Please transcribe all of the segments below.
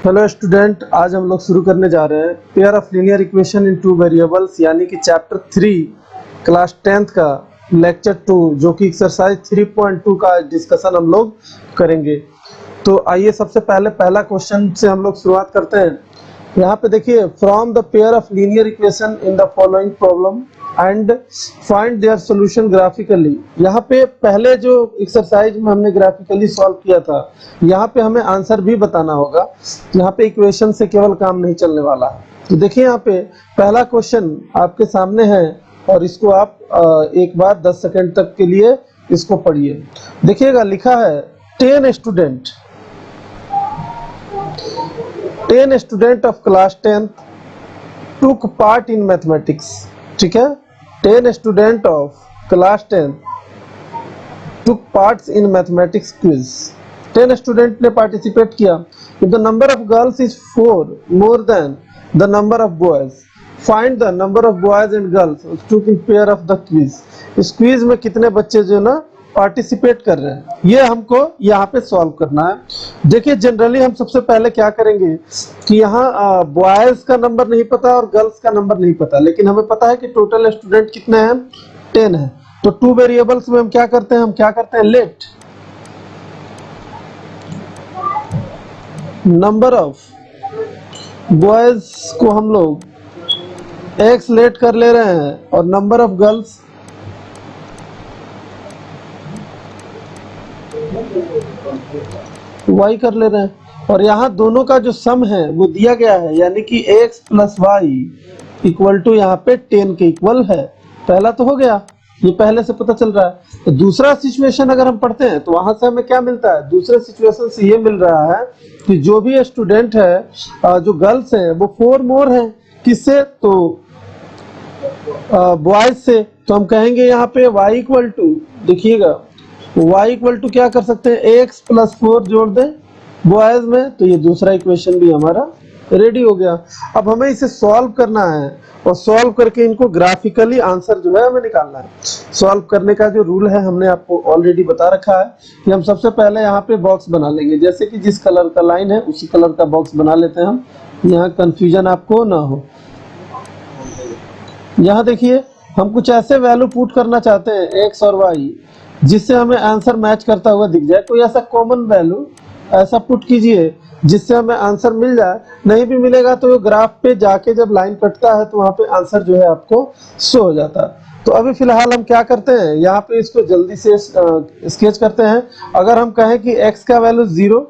Hello student, आज हम लोग शुरू करने जा रहे हैं pair of linear equation in two variables यानी कि चैप्टर 3 क्लास 10th का लेक्चर 2 जो कि एक्सरसाइज 3.2 का डिस्कशन हम लोग करेंगे। तो आइए सबसे पहले पहला क्वेश्चन से हम लोग शुरुआत करते हैं। यहाँ पे देखिए, from the pair of linear equation in the following problem and find their solution graphically. यहाँ पे पहले जो एक्सरसाइज में हमने ग्राफिकली सॉल्व किया था, यहाँ पे हमें आंसर भी बताना होगा। यहाँ पे इक्वेशन से केवल काम नहीं चलने वाला। तो देखिए, यहाँ पे पहला क्वेश्चन आपके सामने है और इसको आप एक बार 10 सेकंड तक के लिए इसको पढ़िए। देखिएगा, लिखा है 10 student of class 10th took part in mathematics। ठीक है, 10 student of class 10th took parts in mathematics quiz। 10 student ने पार्टिसिपेट किया। The number of girls is 4 more than the number of boys. Find the number of boys and girls took in pair of the quiz। इस quiz में कितने बच्चे जो ना participate कर रहे हैं, ये हमको यहाँ पे सॉल्व करना है। देखिए, जनरली हम सबसे पहले क्या करेंगे कि यहाँ बॉयज का नंबर नहीं पता और गर्ल्स का नंबर नहीं पता, लेकिन हमें पता है कि टोटल स्टूडेंट कितने हैं, 10 है। तो टू वेरिएबल्स में हम क्या करते हैं, लेट नंबर ऑफ बॉयज को हम लोग एक्स लेट कर ले रहे हैं और नंबर ऑफ गर्ल्स y कर ले रहे हैं। और यहाँ दोनों का जो सम है वो दिया गया है, यानी कि x plus Y equal to यहाँ पे 10 के इक्वल है। पहला तो हो गया, ये पहले से पता चल रहा है। तो दूसरा सिचुएशन अगर हम पढ़ते हैं तो वहां से हमें क्या मिलता है, दूसरे सिचुएशन से ये मिल रहा है कि जो भी स्टूडेंट है, जो गर्ल्स है, वो 4 मोर है। किससे? तो बॉयज से। तो हम कहेंगे यहाँ पे y इक्वल टू, देखिएगा y इक्वल टू क्या कर सकते हैं, x प्लस 4 जोड़ दें बॉयज में, तो ये दूसरा इक्वेशन भी हमारा रेडी हो गया। अब हमें इसे सॉल्व करना है और सॉल्व करके इनको ग्राफिकली आंसर जो है हमें निकालना है। सॉल्व करने का जो रूल है हमने आपको ऑलरेडी बता रखा है कि हम सबसे पहले यहाँ पे बॉक्स बना लेंगे। जैसे कि जिस कलर का लाइन है उसी कलर का बॉक्स बना लेते हैं हम, यहाँ कंफ्यूजन आपको ना हो। यहाँ देखिए, हम कुछ ऐसे वैल्यू पुट करना चाहते हैं x और y जिससे हमें आंसर मैच करता हुआ दिख जाए। कोई ऐसा कॉमन वैल्यू ऐसा पुट कीजिए जिससे हमें आंसर मिल जाए। नहीं भी मिलेगा तो ग्राफ पे जाके जब लाइन कटता है तो वहां पे आंसर जो है आपको शो हो जाता है। तो अभी फिलहाल हम क्या करते हैं, यहाँ पे इसको जल्दी से स्केच करते हैं। अगर हम कहें कि x का वैल्यू 0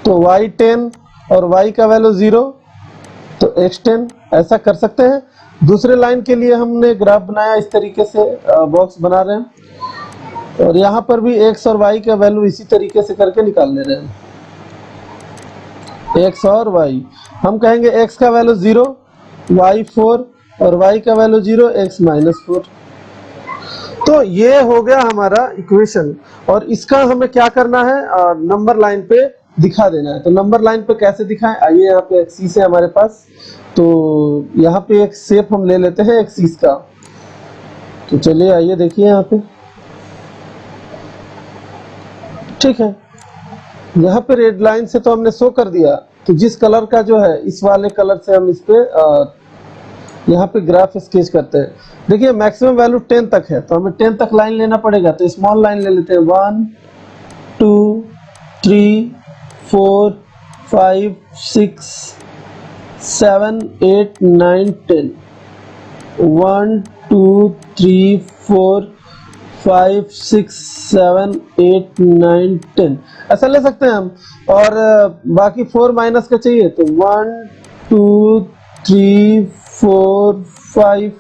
तो y 10 और y का वैल्यू 0 तो x 10, ऐसा कर सकते हैं। दूसरे लाइन के लिए हमने ग्राफ बनाया, इस तरीके से बॉक्स बना रहे हैं और यहाँ पर भी x और y का वैल्यू इसी तरीके से करके निकाल ले रहे हैं। x और y, हम कहेंगे x का वैल्यू 0, y 4 और y का वैल्यू 0, x माइनस 4। तो ये हो गया हमारा इक्वेशन और इसका हमें क्या करना है, नंबर लाइन पे दिखा देना है। तो नंबर लाइन पे कैसे दिखाएं, आइए यहाँ पे एक्सिस है हमारे पास। तो यहाँ पे एक शेप हम ले लेते हैं एक्सिस का। तो चलिए आइए देखिए यहाँ पे, ठीक है। यहाँ पे रेड लाइन से तो हमने शो कर दिया। तो जिस कलर का जो है, इस वाले कलर से हम इस पे यहाँ पे ग्राफ स्केच करते हैं। देखिए, मैक्सिमम वैल्यू 10 तक है तो हमें 10 तक लाइन लेना पड़ेगा। तो स्मॉल लाइन ले लेते हैं, 1 2 3 4 5 6 7 8 9 10, 1 2 3 4 5 6 7 8 9 10 ऐसा ले सकते हैं हम। और बाकी 4 माइनस का चाहिए तो 1 2 3 4 5,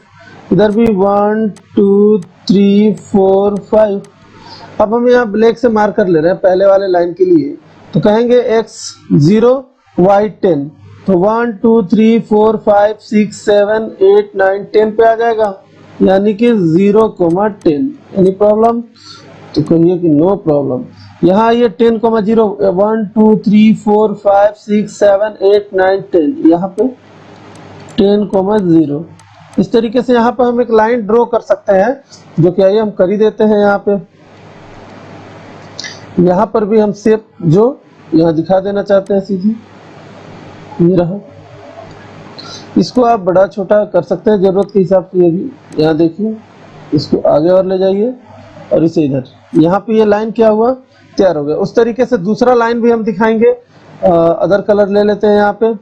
इधर भी 1 2 3 4 5। अब हम यहाँ ब्लैक से मार्क कर ले रहे हैं पहले वाले लाइन के लिए। तो कहेंगे x 0 y 10, तो 1 2 3 4 5 6 7 8 9 10 पे आ जाएगा, यानी कि 0,10। Any problem? तो कहिए कि नो प्रॉब्लम। यहाँ ये 10,0, 1 2 3 4 5 6 7 8 9 10, यहाँ पे 10,0। इस तरीके से यहाँ पे हम एक लाइन ड्रॉ कर सकते हैं, जो कि आइए हम कर ही देते हैं। यहाँ पे यहाँ पर भी हम शेप जो यहाँ दिखा देना चाहते हैं सीधी। ये रहा। इसको आप बड़ा छोटा कर सकते हैं जरूरत के हिसाब से। ये भी यहाँ देखिए, इसको आगे और ले जाइए और इसे इधर। यहाँ पे ये लाइन क्या हुआ, तैयार हो गया। उस तरीके से दूसरा लाइन भी हम दिखाएंगे। अदर कलर ले लेते हैं यहाँ पे,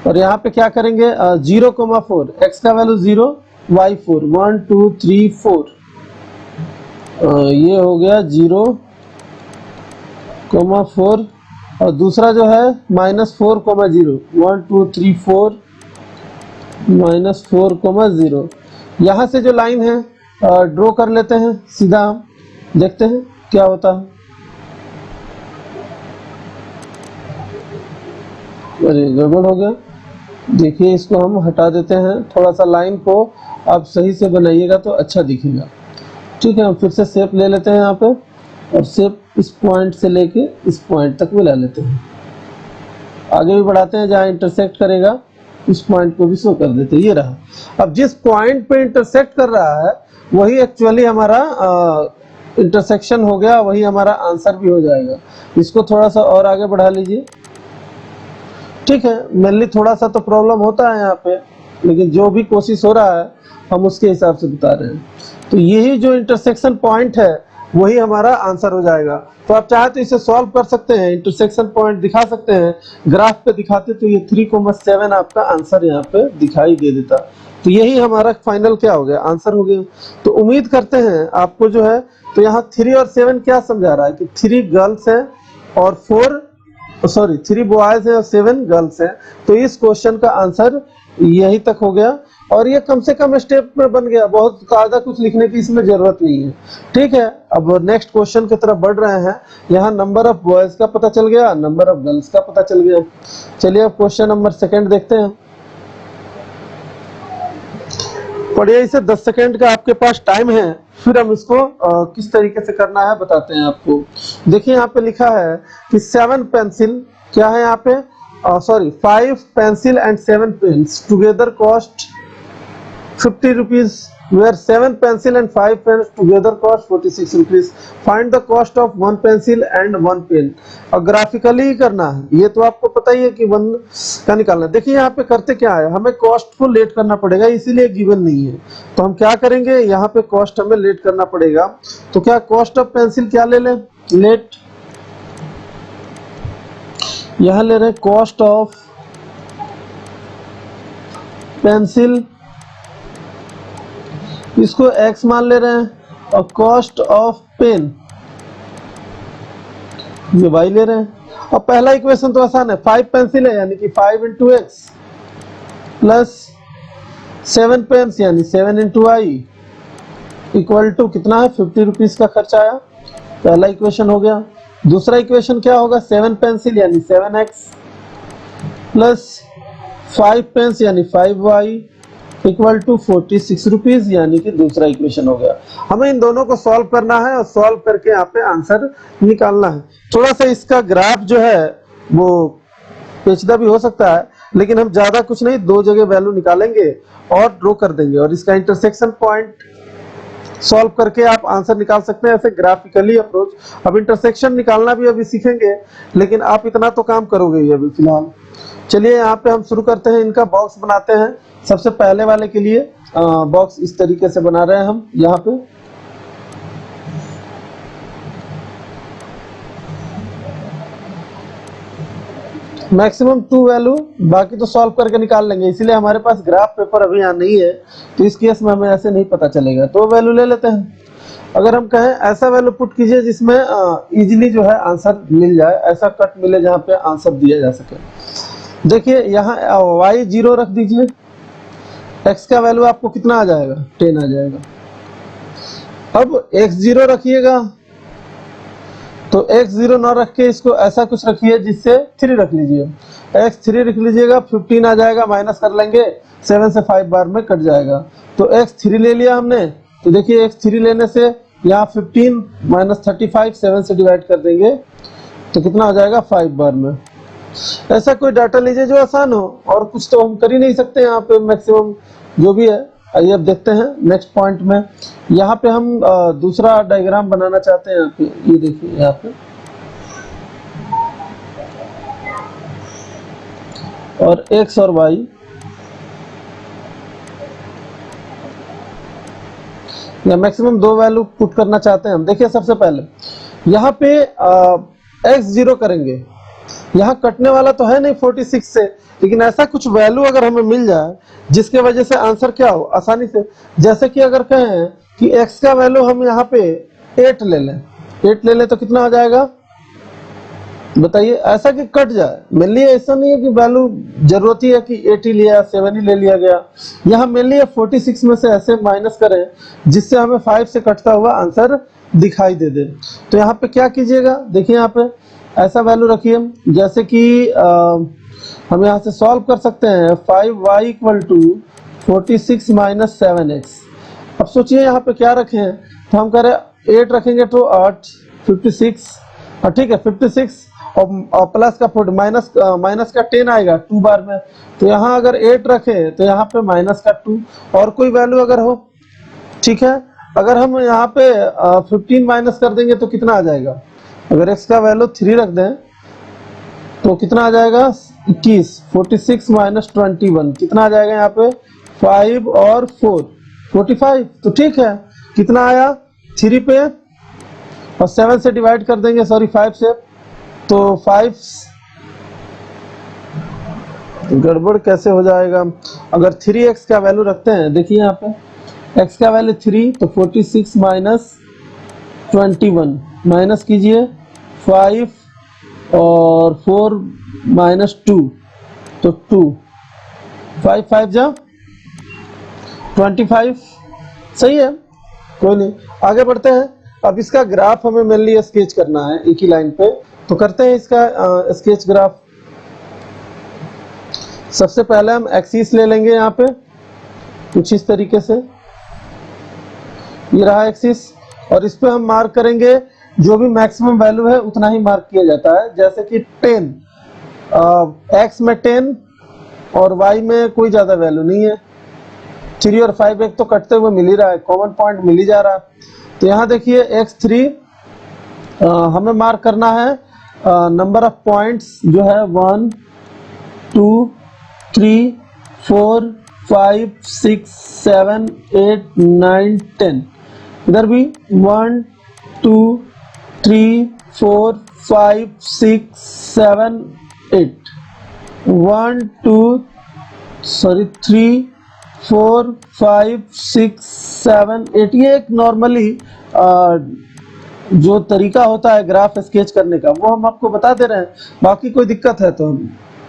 और यहाँ पे क्या करेंगे, 0,4, x का वैल्यू 0, y 4, 1 2 3 4, ये हो गया 0,4, और दूसरा जो है -4,0, 1 2 3 4, -4,0। यहाँ से जो लाइन है ड्रॉ कर लेते हैं सीधा, हम देखते हैं क्या होता है। अरे गड़बड़ हो गया, देखिए इसको हम हटा देते हैं। थोड़ा सा लाइन को आप सही से बनाइएगा तो अच्छा दिखेगा। ठीक है, हम फिर से शेप ले लेते हैं यहाँ पे, और शेप इस पॉइंट से लेके इस पॉइंट तक मिला लेते हैं। आगे भी बढ़ाते हैं, जहाँ इंटरसेक्ट करेगा उस पॉइंट को भी शो कर देते हैं। ये रहा। अब जिस पॉइंट पे इंटरसेक्ट कर रहा है वही एक्चुअली हमारा इंटरसेक्शन हो गया, वही हमारा आंसर भी हो जाएगा। इसको थोड़ा सा और आगे बढ़ा लीजिए। ठीक है, मेनली थोड़ा सा तो प्रॉब्लम होता है यहाँ पे, लेकिन जो भी कोशिश हो रहा है हम उसके हिसाब से बता रहे हैं। तो यही जो इंटरसेक्शन पॉइंट है वही हमारा आंसर हो जाएगा। तो आप चाहे तो इसे सॉल्व कर सकते हैं, इंटरसेक्शन पॉइंट दिखा सकते हैं, ग्राफ पे दिखाते तो ये 3,7 आपका आंसर यहाँ पे दिखाई दे देता। तो यही हमारा फाइनल क्या हो गया, आंसर हो गया। तो उम्मीद करते हैं आपको जो है, तो यहाँ 3 और 7 क्या समझा रहा है कि 3 गर्ल्स हैं और 3 बॉयज है और 7 गर्ल्स है। तो इस क्वेश्चन का आंसर यही तक हो गया, और ये कम से कम स्टेप में बन गया, बहुत ज्यादा कुछ लिखने की इसमें जरूरत नहीं है। ठीक है, अब नेक्स्ट क्वेश्चन की तरफ बढ़ रहे हैं। यहाँ नंबर ऑफ बॉयज का पता चल गया, नंबर ऑफ गर्ल्स का पता चल गया। चलिए अब क्वेश्चन नंबर 2 देखते हैं। पढ़िए इसे, 10 सेकेंड का आपके पास टाइम है, फिर हम इसको किस तरीके से करना है बताते हैं आपको। देखिए यहाँ पे लिखा है कि 7 पेंसिल, क्या है यहाँ पे, 5 pencil and 7 pens together cost 50 rupees, where 7 pencil and 5 pens together cost 46 rupees. Find the cost of 1 pencil and 1 pen. और ग्राफिकली ही करना है, ये तो आपको पता ही है कि 1 का निकालना है। देखिए यहाँ पे करते क्या है, हमें कॉस्ट को लेट करना पड़ेगा, इसीलिए गिवन नहीं है। तो हम क्या करेंगे, यहाँ पे कॉस्ट हमें लेट करना पड़ेगा। तो क्या कॉस्ट ऑफ पेंसिल क्या ले लें, लेट, यहाँ ले रहे हैं कॉस्ट ऑफ पेंसिल, इसको x मान ले रहे हैं, और कॉस्ट ऑफ पेन ये y ले रहे हैं। और पहला इक्वेशन तो आसान है, 5 पेंसिल है यानी कि 5 × x प्लस 7 पेन्स यानी 7 × y इक्वल टू कितना है, 50 रुपीज का खर्च आया। पहला इक्वेशन हो गया। दूसरा इक्वेशन क्या होगा, 7 पेंसिल यानी 7x प्लस 5 पेन्स यानी 5y इक्वल टू 46 रुपीज, यानी कि दूसरा इक्वेशन हो गया। हमें इन दोनों को सॉल्व करना है और सॉल्व करके यहाँ पे आंसर निकालना है। थोड़ा सा इसका ग्राफ जो है वो पेचीदा भी हो सकता है, लेकिन हम ज्यादा कुछ नहीं, 2 जगह वैल्यू निकालेंगे और ड्रॉ कर देंगे, और इसका इंटरसेक्शन पॉइंट सॉल्व करके आप आंसर निकाल सकते हैं, ऐसे ग्राफिकली अप्रोच। अब इंटरसेक्शन निकालना भी अभी सीखेंगे, लेकिन आप इतना तो काम करोगे ही अभी फिलहाल। चलिए यहाँ पे हम शुरू करते हैं, इनका बॉक्स बनाते हैं। सबसे पहले वाले के लिए बॉक्स इस तरीके से बना रहे हैं हम। यहाँ पे मैक्सिमम 2 वैल्यू, बाकी तो सॉल्व करके निकाल लेंगे, इसीलिए हमारे पास ग्राफ पेपर अभी यहाँ नहीं है, तो इस केस में हमें ऐसे नहीं पता चलेगा। तो वैल्यू ले लेते हैं। अगर हम कहें ऐसा वैल्यू पुट कीजिए जिसमें इजीली जो है आंसर मिल जाए, ऐसा कट मिले जहाँ पे आंसर दिया जा सके। देखिए यहाँ y 0 रख दीजिए, x का वैल्यू आपको कितना आ जाएगा, 10 आ जाएगा। अब x 0 रखिएगा, तो x 0 ना रख के इसको ऐसा कुछ रखिए जिससे 3 रख लीजिए, x 3 रख लीजिएगा, 15 आ जाएगा, माइनस कर लेंगे, 7 से 5 बार में कट जाएगा। तो x 3 ले लिया हमने, तो देखिए x 3 लेने से यहाँ 15 माइनस 35 7 से डिवाइड कर देंगे तो कितना हो जाएगा, 5 बार में। ऐसा कोई डाटा लीजिए जो आसान हो, और कुछ तो हम कर ही नहीं सकते यहाँ पे, मैक्सिमम जो भी है। आइए अब देखते हैं नेक्स्ट पॉइंट में। यहाँ पे हम दूसरा डायग्राम बनाना चाहते हैं। यहाँ पे ये देखिए, यहाँ पे और x और y, या मैक्सिमम 2 वैल्यू पुट करना चाहते हैं हम। देखिए सबसे पहले यहाँ पे x 0 करेंगे, यहाँ कटने वाला तो है नहीं 46 से, लेकिन ऐसा कुछ वैल्यू अगर हमें मिल जाए जिसके वजह से आंसर क्या हो आसानी से, जैसे कि अगर कहें कि x का वैल्यू हम यहाँ पे 8 ले लें, 8 ले लें तो कितना हो जाएगा बताइए, ऐसा कि कट जाए। मेनली ऐसा नहीं है कि वैल्यू जरूरत ही है कि 8 ही लिया 7 ही ले लिया गया, यहाँ मेनली 46 में से ऐसे माइनस करें जिससे हमें 5 से कटता हुआ आंसर दिखाई दे दे। तो यहाँ पे क्या कीजिएगा, देखिए यहाँ पे ऐसा वैल्यू रखिए जैसे कि हम यहाँ से सॉल्व कर सकते हैं 5y equal to 46 minus 7x। अब सोचिए यहाँ पे क्या रखें, तो हम कह रहे 8 रखेंगे तो 8 56, ठीक है 56 और प्लस का माइनस का 10 आएगा 2 बार में, तो यहाँ अगर 8 रखें तो यहाँ पे माइनस का 2 और कोई वैल्यू अगर हो, ठीक है। अगर हम यहाँ पे 15 माइनस कर देंगे तो कितना आ जाएगा, अगर x का वैल्यू 3 रख दें तो कितना आ जाएगा 21, 46 माइनस 21 कितना आ जाएगा यहाँ पे 5 और 4 45। तो ठीक है, कितना आया 3 पे और 7 से डिवाइड कर देंगे, सॉरी 5 से, तो 5 गड़बड़ कैसे हो जाएगा। अगर 3x का वैल्यू रखते हैं, देखिए यहाँ पे x का वैल्यू 3 तो 46 माइनस 21 माइनस कीजिए 5 और 4 माइनस 2 तो 2, 5 5 जा 25, सही है, कोई नहीं। आगे बढ़ते हैं। अब इसका ग्राफ हमें मेनली स्केच करना है एक ही लाइन पे, तो करते हैं इसका स्केच ग्राफ। सबसे पहले हम एक्सिस ले लेंगे यहाँ पे कुछ इस तरीके से, ये रहा एक्सिस, और इस पे हम मार्क करेंगे जो भी मैक्सिमम वैल्यू है उतना ही मार्क किया जाता है, जैसे कि 10, x में 10 और y में कोई ज्यादा वैल्यू नहीं है, 3 और 5 एक तो कटते हुए मिल ही रहा है, कॉमन पॉइंट मिल ही जा रहा है। तो यहाँ देखिए x3 हमें मार्क करना है नंबर ऑफ पॉइंट्स जो है 1 2 3 4 5 6 7 8 9 10, इधर भी 1 2 3 4 5 6 7 8 1 2 3 4 5 6 7 8। ये एक नॉर्मली जो तरीका होता है ग्राफ स्केच करने का वो हम आपको बता दे रहे हैं, बाकी कोई दिक्कत है तो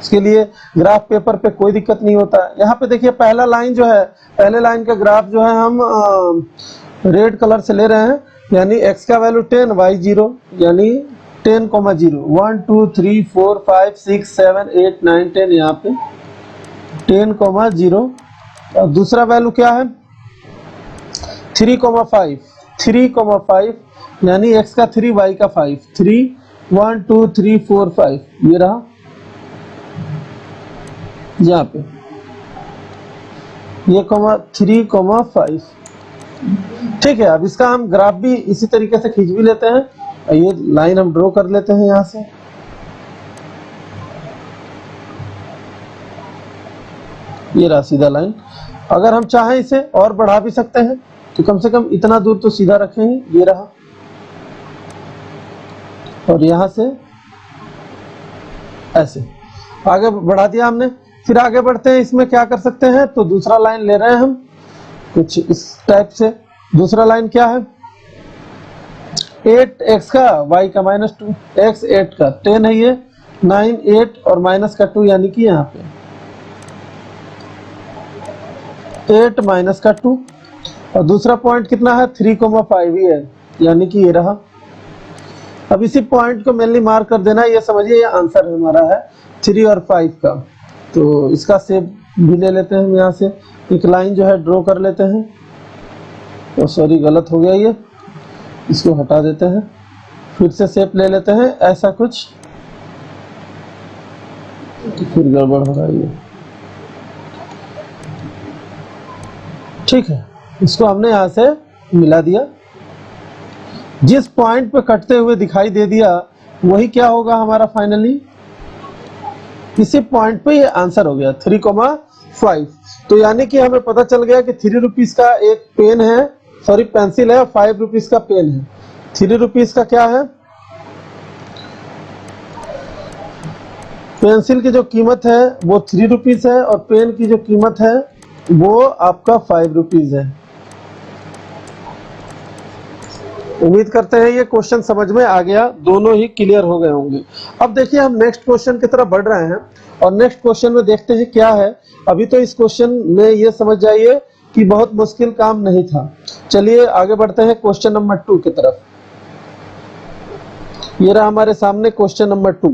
इसके लिए ग्राफ पेपर पे कोई दिक्कत नहीं होता है। यहाँ पे देखिए पहला लाइन जो है, पहले लाइन का ग्राफ जो है हम रेड कलर से ले रहे हैं, यानी x का वैल्यू 10 y 0, यानी 10, 0 1 2 3 4 5 6 7 8 9 10, यहाँ पे 10, 0। और दूसरा वैल्यू क्या है 3, 5 यानी x का 3 y का 5, 3 1 2 3 4 5, ये रहा यहाँ पे ये 3, 5, ठीक है। अब इसका हम ग्राफ भी इसी तरीके से खींच भी लेते हैं, और ये लाइन हम ड्रॉ कर लेते हैं यहाँ से, ये रहा सीधा लाइन। अगर हम चाहें इसे और बढ़ा भी सकते हैं, तो कम से कम इतना दूर तो सीधा रखेंगे, ये रहा, और यहाँ से ऐसे आगे बढ़ा दिया हमने। फिर आगे बढ़ते हैं, इसमें क्या कर सकते हैं, तो दूसरा लाइन ले रहे हैं हम कुछ इस टाइप से। दूसरा लाइन क्या है 8x का y का -2, x 8 का 10 है, ये 9 8 और माइनस का 2, यानी कि यहाँ पे 8 माइनस का 2, और दूसरा पॉइंट कितना है 3, 5 ही है, यानी कि ये रहा। अब इसी पॉइंट को मेनली मार्क कर देना, ये समझिए ये आंसर हमारा है 3 और 5 का। तो इसका शेप भी ले लेते हैं, हम यहाँ से एक लाइन जो है ड्रॉ कर लेते हैं, तो सॉरी गलत हो गया, ये इसको हटा देते हैं, फिर से शेप ले लेते हैं ऐसा कुछ, तो फिर गड़बड़ हो रहा है ये, ठीक है। इसको हमने यहाँ से मिला दिया, जिस पॉइंट पे कटते हुए दिखाई दे दिया वही क्या होगा हमारा फाइनली इसी पॉइंट पे ये आंसर हो गया 3,5। तो यानी कि हमें पता चल गया कि 3 रुपीज का एक पेन है, सॉरी पेंसिल है, 5 रुपीज का पेन है। 3 रुपीज का क्या है, पेंसिल की जो कीमत है वो 3 रुपीज है और पेन की जो कीमत है वो आपका 5 रुपीज है। उम्मीद करते हैं ये क्वेश्चन समझ में आ गया, दोनों ही क्लियर हो गए होंगे। अब देखिए हम नेक्स्ट क्वेश्चन की तरफ बढ़ रहे हैं और नेक्स्ट क्वेश्चन में देखते हैं क्या है। अभी तो इस क्वेश्चन में ये समझ जाइए कि बहुत मुश्किल काम नहीं था। चलिए आगे बढ़ते हैं क्वेश्चन नंबर 2 की तरफ। ये रहा हमारे सामने question number 2।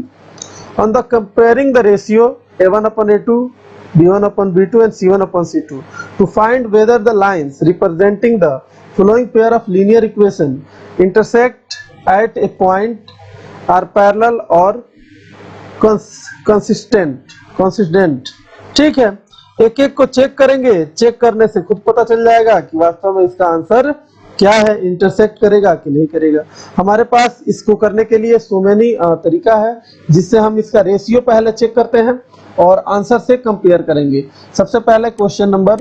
On the comparing the ratio A1/A2, B1/B2 and C1/C2 to find whether the lines representing the following pair of linear equation intersect at a point are parallel or consistent। ठीक है, एक एक को check करेंगे, check करने से खुद पता चल जाएगा कि वास्तव में इसका आंसर क्या है, इंटरसेक्ट करेगा कि नहीं करेगा। हमारे पास इसको करने के लिए सो मेनी तरीका है, जिससे हम इसका रेशियो पहले चेक करते हैं और आंसर से कंपेयर करेंगे। सबसे पहले क्वेश्चन नंबर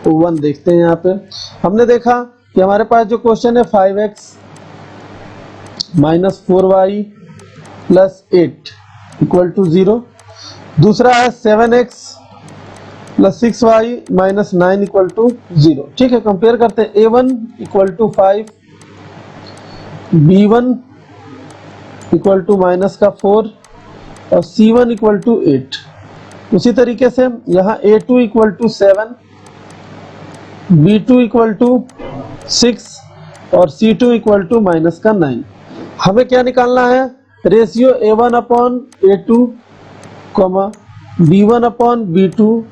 1 देखते हैं। यहाँ पे हमने देखा कि हमारे पास जो क्वेश्चन है 5x - 4y + 8 = 0। दूसरा है 7x + 6y - 9 = 0। ठीक है, कंपेयर करते हैं। A1 = 5, B1 = -4 और C1 = 8। उसी तरीके से यहाँ A2 = 7, B2 = 6 और C2 = -9। हमें क्या निकालना है, रेशियो A1/A2, B1/B2,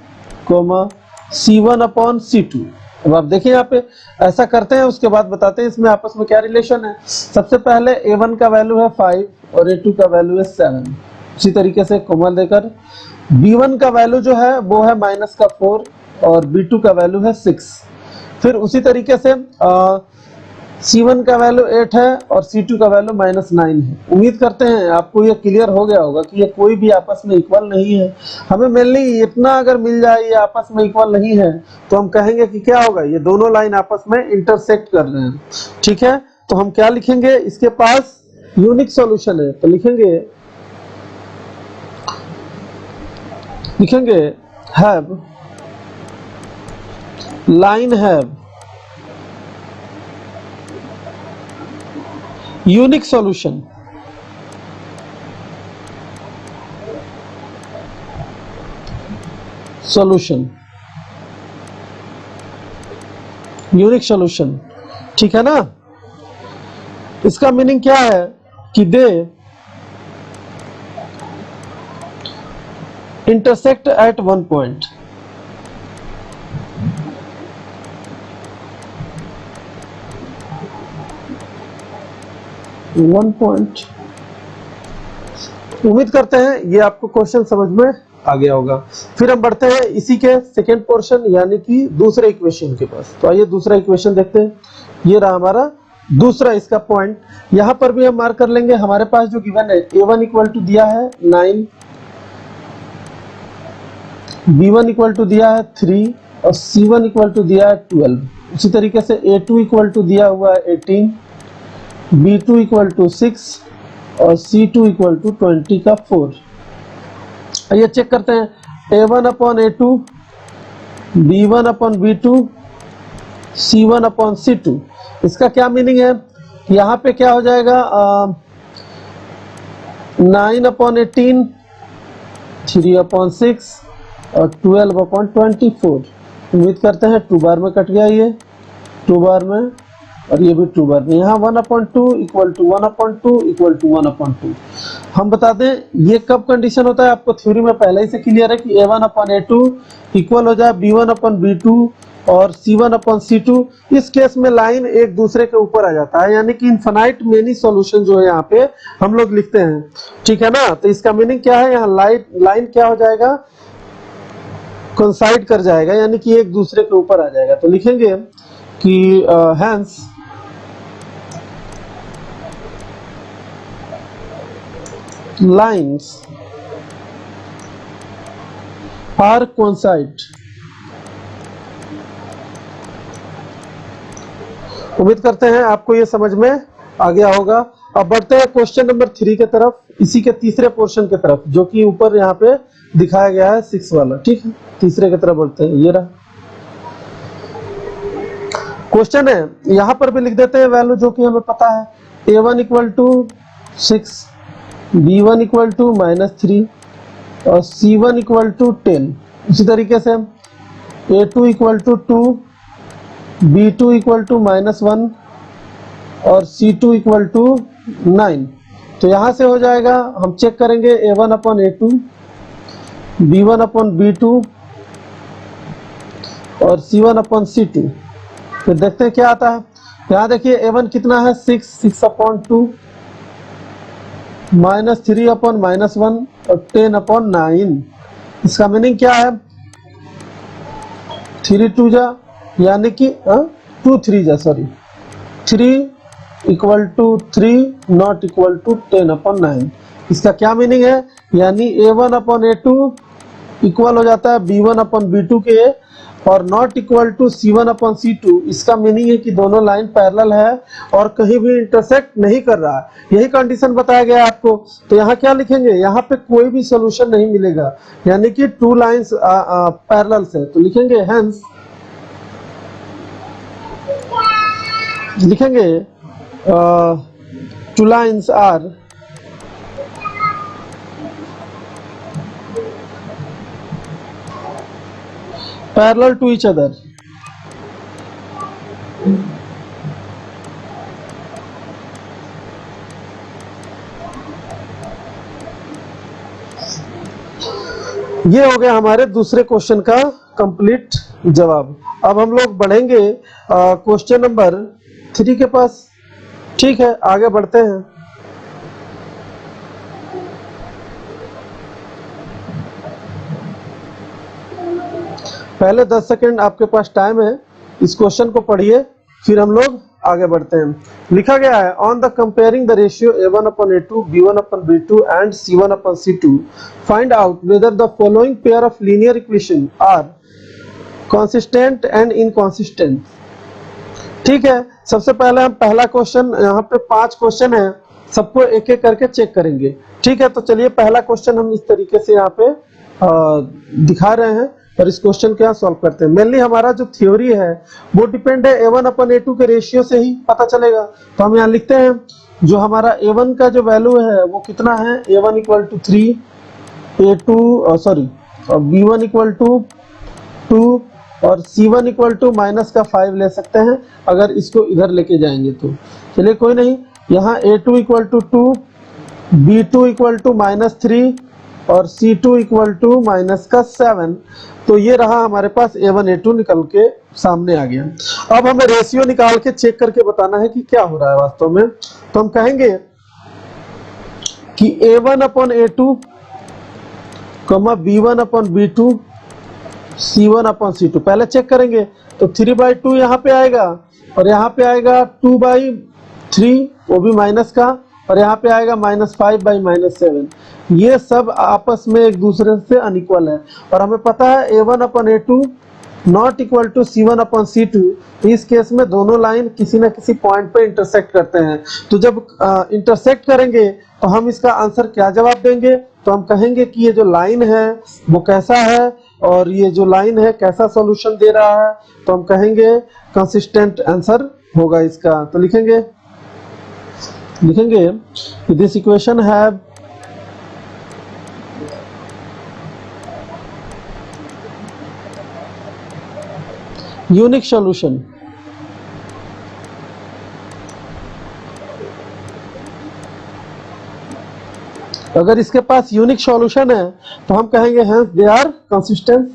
C1/C2। अब आप देखिए यहाँ पे ऐसा करते हैं, उसके बाद बताते हैं इसमें आपस में क्या रिलेशन है। सबसे पहले A1 का वैल्यू है 5 और A2 का वैल्यू है 7। उसी तरीके से कॉमा देकर B1 का वैल्यू जो है वो है -4 और B2 का वैल्यू है 6। फिर उसी तरीके से C1 का वैल्यू 8 है और C2 का वैल्यू -9 है। उम्मीद करते हैं आपको ये क्लियर हो गया होगा कि ये कोई भी आपस में इक्वल नहीं है। हमें मेनली इतना अगर मिल जाए ये आपस में इक्वल नहीं है तो हम कहेंगे कि क्या होगा, ये दोनों लाइन आपस में इंटरसेक्ट कर रहे हैं। ठीक है, तो हम क्या लिखेंगे, इसके पास यूनिक सॉल्यूशन है, तो लिखेंगे have line have unique solution. Unique solution, ठीक है ना। इसका मीनिंग क्या है कि they intersect at one point. उम्मीद करते हैं ये आपको क्वेश्चन समझ में आ गया होगा। फिर हम बढ़ते हैं इसी के सेकेंड पोर्शन यानी कि दूसरे इक्वेशन के पास। तो आइए दूसरा इक्वेशन देखते हैं। ये रहा हमारा दूसरा इसका पॉइंट। यहाँ पर भी हम मार्क कर लेंगे। हमारे पास जो गिवन है A1 = दिया है 9, B1 = दिया है 3 और C1 = दिया है 12। उसी तरीके से A2 = दिया हुआ है 18, B2 = 6 और C2 = 20 का 4। आइए चेक करते हैं। A1/A2, B1/B2, C1/C2। इसका क्या मीनिंग है, यहाँ पे क्या हो जाएगा 9/18, 3/6 और 12/24। उम्मीद करते हैं 2 बार में कट गया, ये 2 बार में और ये भी 2 बार में। यहाँ 1/2 = 1/2 = 1/2। हम बता दें ये कब कंडीशन होता है, आपको थ्योरी में पहले ही से क्लियर है कि A1/A2 इक्वल हो जाए B1/B2 और C1/C2। इस केस में लाइन एक दूसरे के ऊपर आ जाता है, यानी कि इनफाइनाइट मेनी सॉल्यूशन जो है यहाँ पे हम लोग लिखते हैं। ठीक है ना, तो इसका मीनिंग क्या है, यहाँ लाइन क्या हो जाएगा, कोइंसाइड कर जाएगा, यानी कि एक दूसरे के ऊपर आ जाएगा। तो लिखेंगे कि हैंस lines आर कोइंसाइड। उम्मीद करते हैं आपको ये समझ में आ गया होगा। अब बढ़ते हैं क्वेश्चन नंबर 3 के तरफ, इसी के तीसरे पोर्शन के तरफ, जो कि ऊपर यहाँ पे दिखाया गया है 6 वाला। ठीक है, तीसरे की तरफ बढ़ते हैं। ये रहा क्वेश्चन है, यहाँ पर भी लिख देते हैं वैल्यू जो कि हमें पता है। a1 equal to 6, b1 equal to -3 और c1 इक्वल टू 10। इसी तरीके से a2 equal to 2, b2 equal to -1 और c2 इक्वल टू 9। तो यहाँ से हो जाएगा, हम चेक करेंगे a1 upon a2, b1 upon b2 और c1 अपॉन c2। फिर देखते हैं क्या आता है। यहाँ देखिए a1 कितना है 6 अपॉन 2, -3 अपॉन -1 और 10 अपॉन 9। इसका मीनिंग क्या है, 3 2 जा यानी कि 2 3 जा, sorry 3 equal to 3 not equal to 10 upon 9। इसका क्या मीनिंग है, यानी a1 अपॉन a2 इक्वल हो जाता है b1 अपॉन b2 के और not equal to c1 upon c2। इसका मीनिंग है कि दोनों लाइन पैरेलल है और कहीं भी इंटरसेक्ट नहीं कर रहा है। यही कंडीशन बताया गया है आपको। तो यहाँ क्या लिखेंगे, यहाँ पे कोई भी सॉल्यूशन नहीं मिलेगा, यानी कि टू लाइंस पैरेलल है। तो लिखेंगे हेंस, लिखेंगे two lines are parallel to each other. ये हो गया हमारे दूसरे क्वेश्चन का कंप्लीट जवाब। अब हम लोग बढ़ेंगे क्वेश्चन नंबर 3 के पास। ठीक है, आगे बढ़ते हैं। पहले 10 सेकंड आपके पास टाइम है, इस क्वेश्चन को पढ़िए, फिर हम लोग आगे बढ़ते हैं। लिखा गया है, on the comparing the ratio a1 upon a2, b1 upon b2 and c1 upon c2, find out whether the following pair of linear equation are consistent and inconsistent। ठीक है, सबसे पहले हम पहला क्वेश्चन, यहाँ पे 5 क्वेश्चन है, सबको एक एक करके चेक करेंगे। ठीक है, तो चलिए पहला क्वेश्चन हम इस तरीके से यहाँ पे दिखा रहे हैं और इस क्वेश्चन को यहाँ सॉल्व करते हैं। मेनली हमारा जो थ्योरी है वो डिपेंड है a1 अपन a2 के रेशियो से ही पता चलेगा। तो हम यहाँ लिखते हैं, जो हमारा a1 का जो वैल्यू है वो कितना है, a1 equal to 3, a2 sorry b1 equal to 2 और c1 इक्वल टू -5 ले सकते हैं अगर इसको इधर लेके जाएंगे तो। चलिए कोई नहीं, यहाँ a2 equal to 2, b2 equal to -3 और c2 इक्वल टू -7। तो ये रहा हमारे पास a1 a2 निकल के सामने आ गया। अब हमें रेशियो निकाल के चेक करके बताना है कि क्या हो रहा है वास्तव में। तो हम कहेंगे कि a1 upon a2, b1 upon b2, c1 upon c2। पहले चेक करेंगे तो 3/2 यहाँ पे आएगा और यहाँ पे आएगा 2/3, वो भी माइनस का, और यहाँ पे आएगा -5/-7। ये सब आपस में एक दूसरे से अनइक्वल है और हमें पता है a1 upon a2 not equal to c1 upon c2। तो इस केस में दोनों लाइन किसी न किसी पॉइंट पे इंटरसेक्ट करते हैं। तो जब इंटरसेक्ट करेंगे तो हम इसका आंसर क्या जवाब देंगे, तो हम कहेंगे कि ये जो लाइन है वो कैसा है और ये जो लाइन है कैसा सॉल्यूशन दे रहा है। तो हम कहेंगे कंसिस्टेंट आंसर होगा इसका। तो लिखेंगे this equation have unique solution. अगर इसके पास यूनिक सॉल्यूशन है तो हम कहेंगे hence they are consistent.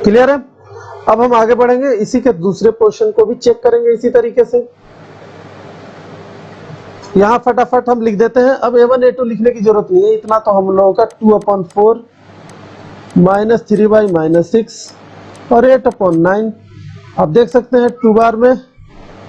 Clear है। अब हम आगे बढ़ेंगे, इसी के दूसरे पोर्शन को भी चेक करेंगे इसी तरीके से। यहाँ फटाफट हम लिख देते हैं। अब a1 a2 लिखने की जरूरत नहीं है, इतना तो हम लोगों का 2/4 -3/-6 और 8/9। आप देख सकते हैं 2 बार में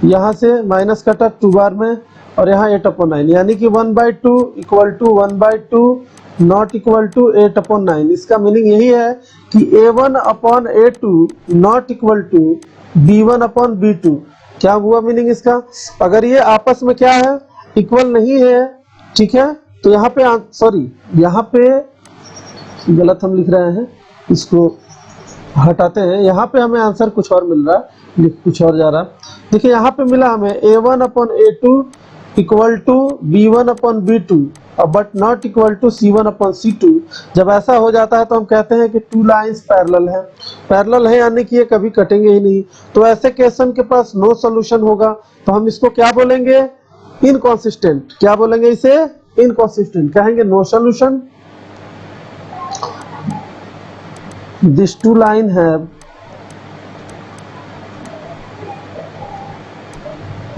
यहाँ से माइनस कटा 2 बार में, और यहाँ 8/9, यानी कि 1/2 equal to 1/2 not equal to 8/9। इसका मीनिंग यही है कि A1/A2 not equal to B1/B2। क्या हुआ मीनिंग इसका? अगर ये आपस में क्या है, इक्वल नहीं है, ठीक है, तो यहाँ पे सॉरी, यहाँ पे गलत हम लिख रहे हैं, इसको हटाते हैं। यहाँ पे हमें आंसर कुछ और मिल रहा है, कुछ और जा रहा है। देखिए यहाँ पे मिला हमें A1/A2 equal to B1/B2 but not equal to C1/C2। जब ऐसा हो जाता है तो हम कहते हैं कि 2 लाइंस पैरेलल है। पैरेलल है यानी कि ये कभी कटेंगे ही नहीं। तो ऐसे क्वेश्चन के पास नो सॉल्यूशन होगा, तो हम इसको क्या बोलेंगे? इनकॉन्सिस्टेंट। क्या बोलेंगे इसे? इनकॉन्सिस्टेंट। कहेंगे no solution, these 2 line have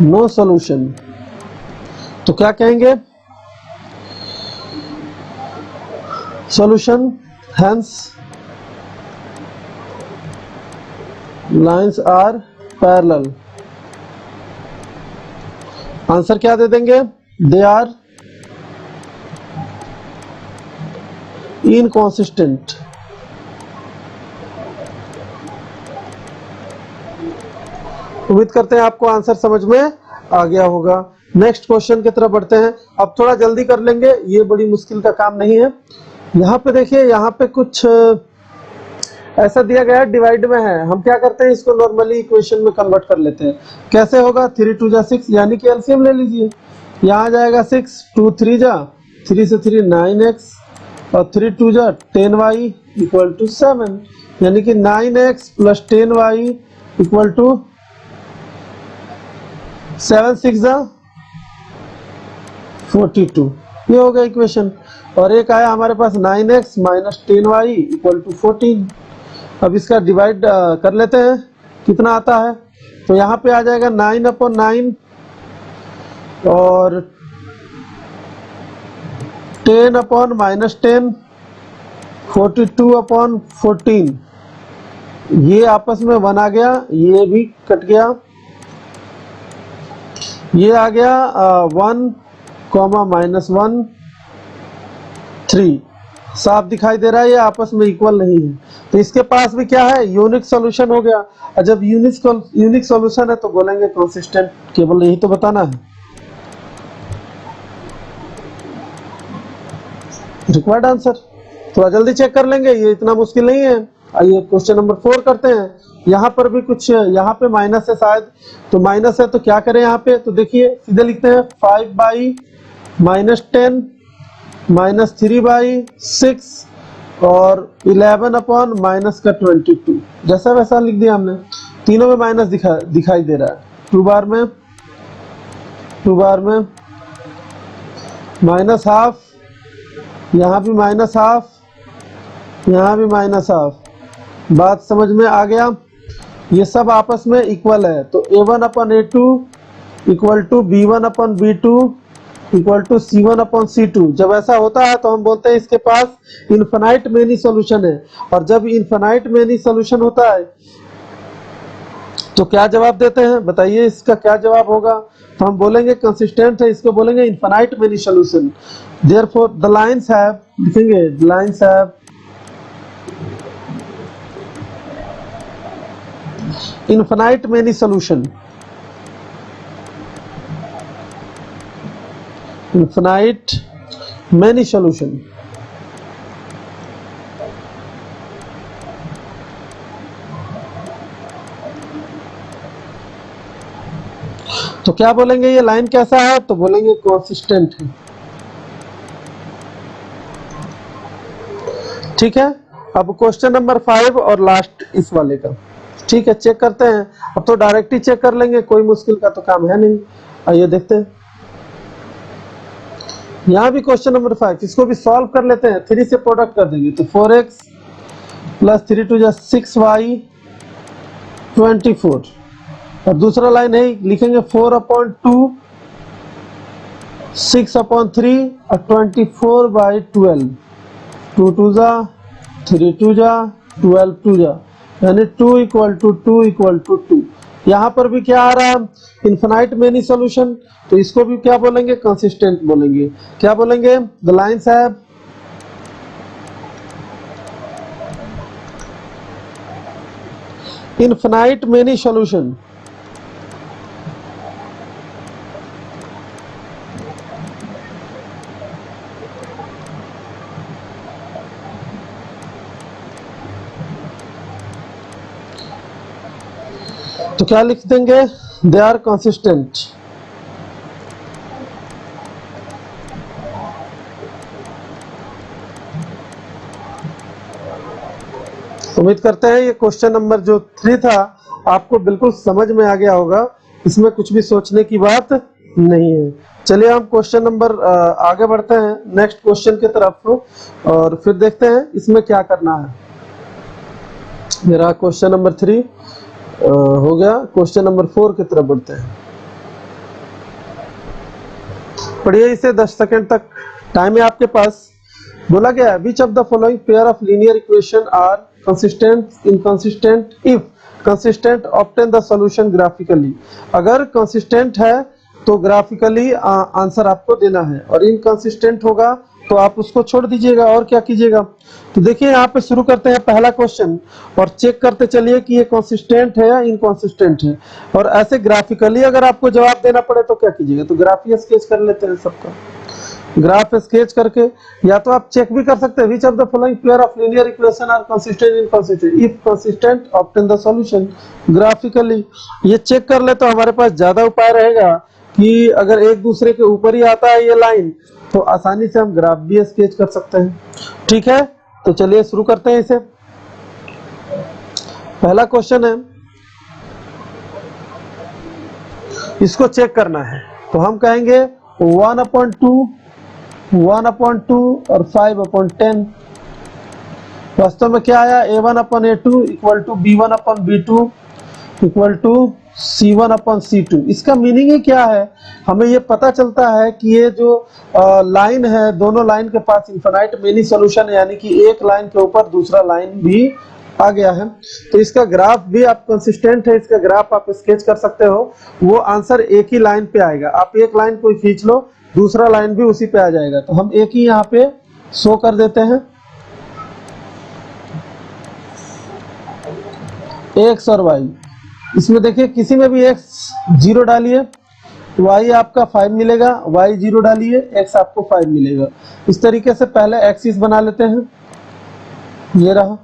no solution। तो क्या कहेंगे? solution, hence lines are parallel। Answer क्या दे देंगे? they are inconsistent। उम्मीद करते हैं आपको आंसर समझ में आ गया होगा। नेक्स्ट क्वेश्चन की तरफ बढ़ते हैं। अब थोड़ा जल्दी कर लेंगे, ये बड़ी मुश्किल का काम नहीं है। यहाँ पे देखिए, यहाँ पे कुछ ऐसा दिया गया है, डिवाइड में है। हम क्या करते हैं, इसको नॉर्मली इक्वेशन में कन्वर्ट कर लेते हैं। कैसे होगा? 3 2 जा 6, यानी कि एलसीएम ले लीजिए। यहाँ आ जाएगा 6, 2 3 जा 3 से 3 9x, और 3 2 जा 10y इक्वल टू 7, यानी कि 9x plus 10y equal to 7 6 जा 42। ये हो गया इक्वेशन। और एक आया हमारे पास 9x minus 10y equal to 14। अब इसका डिवाइड कर लेते हैं, कितना आता है। तो यहाँ पे आ जाएगा 9/9 और 10/-10, 42/14। ये आपस में 1 आ गया, ये भी कट गया, ये आ गया 1, -1 3। साफ दिखाई दे रहा है ये आपस में इक्वल नहीं है। तो इसके पास भी क्या है? यूनिक सॉल्यूशन हो गया। और जब यूनिक सॉल्यूशन है तो बोलेंगे कंसिस्टेंट। केवल यही तो बताना है। रिक्वायर्ड आंसर थोड़ा जल्दी चेक कर लेंगे, ये इतना मुश्किल नहीं है। आइए क्वेश्चन नंबर 4 करते हैं। यहाँ पर भी कुछ, यहाँ पे माइनस है शायद, तो माइनस है तो क्या करें यहाँ पे? तो देखिए सीधे लिखते हैं 5/-10 -3/6 और 11/-22। जैसा वैसा लिख दिया हमने। तीनों में माइनस दिखाई दे रहा है। 2 बार में -½ यहाँ भी -½ यहाँ भी -½ बात समझ में आ गया? ये सब आपस में इक्वल है। तो A1/A2 equal to B1/B2 equal to C1/C2। जब ऐसा होता है तो हम बोलते हैं इसके पास इनफाइनाइट मेनी सॉल्यूशन है। और जब इनफाइनाइट मेनी सॉल्यूशन होता है तो क्या जवाब देते हैं? बताइए इसका क्या जवाब होगा? तो हम बोलेंगे कंसिस्टेंट है, इसको बोलेंगे infinite many solution. Therefore the lines have, लिखेंगे the lines have infinite many solution। infinite many solution। तो क्या बोलेंगे? ये लाइन कैसा है? तो बोलेंगे कंसिस्टेंट है। ठीक है। अब क्वेश्चन नंबर 5 और लास्ट इस वाले का। ठीक है, चेक करते हैं। अब तो डायरेक्ट ही चेक कर लेंगे, कोई मुश्किल का तो काम है नहीं। आइए देखते हैं। यहाँ भी क्वेश्चन नंबर 5, इसको भी सॉल्व कर लेते हैं। 3 से प्रोडक्ट कर देंगे तो 4x प्लस 3 2 जा 6y 24। और दूसरा लाइन है, लिखेंगे 4/2 6/3 और 24/12। 2 2 जा 3 2 जा 12 2 जा यानी 2 इक्वल टू 2 इक्वल टू 2। यहाँ पर भी क्या आ रहा है, इन्फिनाइट मेनी सॉल्यूशन, तो इसको भी क्या बोलेंगे, कंसिस्टेंट बोलेंगे। क्या बोलेंगे, the lines have infinite many solution. तो क्या लिख देंगे, दे आर कंसिस्टेंट। उम्मीद करते हैं ये क्वेश्चन नंबर जो 3 था आपको बिल्कुल समझ में आ गया होगा, इसमें कुछ भी सोचने की बात नहीं है। चलिए हम क्वेश्चन नंबर आगे बढ़ते हैं नेक्स्ट क्वेश्चन की तरफ, और फिर देखते हैं इसमें क्या करना है। मेरा क्वेश्चन नंबर 3 हो गया, क्वेश्चन नंबर 4 की तरफ बढ़ते हैं। पढ़िए इसे 10 सेकंड तक टाइम है आपके पास। बोला गया है which of the following pair of linear equation are consistent inconsistent, if consistent obtain the solution graphically. अगर कंसिस्टेंट है तो ग्राफिकली आंसर आपको देना है, और इनकंसिस्टेंट होगा तो आप उसको छोड़ दीजिएगा और क्या कीजिएगा। तो देखिए यहाँ पे शुरू करते हैं पहला क्वेश्चन, और चेक करते चलिए कि ये कंसिस्टेंट है या इनकंसिस्टेंट है। और ऐसे ग्राफिकली अगर आपको जवाब देना पड़े तो क्या कीजिएगा, तो ग्राफ ही स्केच कर लेते हैं सबका। ग्राफ स्केच करके या तो आप चेक भी कर सकते हैं which of the following pair of linear equation are consistent inconsistent, if consistent obtain the solution graphically. ये चेक कर ले तो हमारे पास ज्यादा उपाय रहेगा कि अगर एक दूसरे के ऊपर ही आता है ये लाइन तो आसानी से हम ग्राफ भी स्केच कर सकते हैं। ठीक है, तो चलिए शुरू करते हैं इसे। पहला क्वेश्चन है, इसको चेक करना है, तो हम कहेंगे 1/2 1/2 और 5/10। वास्तव में क्या आया, a1/a2 equal to b1/b2 equal to c1/c2। इसका मीनिंग ही क्या है, हमें ये पता चलता है कि ये जो लाइन है, दोनों लाइन के पास इनफिनाइट मेनी सॉल्यूशन है, यानी कि एक लाइन के ऊपर दूसरा लाइन भी आ गया है। तो इसका ग्राफ भी आप कंसिस्टेंट है, इसका ग्राफ आप स्केच कर सकते हो। वो आंसर एक ही लाइन पे आएगा, आप एक लाइन को खींच लो, दूसरा लाइन भी उसी पे आ जाएगा। तो हम एक ही यहाँ पे शो कर देते हैं, x और y। इसमें देखिए किसी में भी x 0 डालिए, y आपका 5 मिलेगा, y 0 डालिए, x आपको 5 मिलेगा। इस तरीके से पहले एक्सिस बना लेते हैं, ये रहा,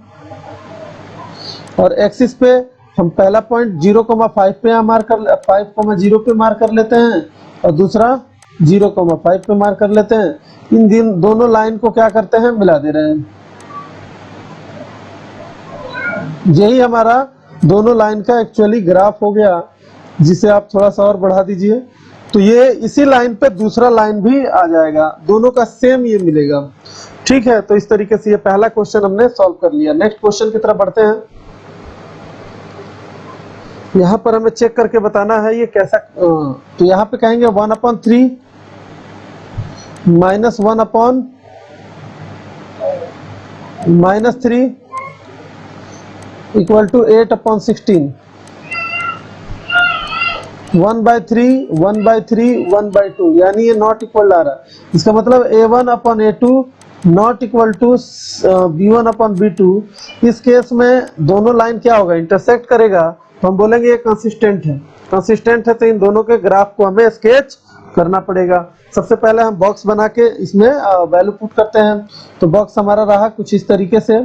और एक्सिस पे हम पहला पॉइंट 0,5 पे मार्क कर 5,0 पे मार्क कर लेते हैं, और दूसरा 0,5 पे मार्क कर लेते हैं। इन दोनों लाइन को क्या करते हैं, मिला दे रहे हैं। यही हमारा दोनों लाइन का एक्चुअली ग्राफ हो गया, जिसे आप थोड़ा सा और बढ़ा दीजिए तो ये इसी लाइन पे दूसरा लाइन भी आ जाएगा, दोनों का सेम ये मिलेगा। ठीक है, तो इस तरीके से ये पहला क्वेश्चन हमने सॉल्व कर लिया। नेक्स्ट क्वेश्चन की तरफ बढ़ते हैं। यहाँ पर हमें चेक करके बताना है ये कैसा, तो यहाँ पे कहेंगे 1/3 माइनस 1/-3 इक्वल टू 8/16। 1/3 1/3 1/2, यानी ये नॉट इक्वल आ रहा है। इसका मतलब a1/a2 not equal to b1/b2। इस केस में दोनों लाइन क्या होगा, इंटरसेक्ट करेगा, तो हम बोलेंगे ये कंसिस्टेंट है। कंसिस्टेंट है तो इन दोनों के ग्राफ को हमें स्केच करना पड़ेगा। सबसे पहले हम बॉक्स बना के इसमें वैल्यू पुट करते हैं। तो बॉक्स हमारा रहा कुछ इस तरीके से,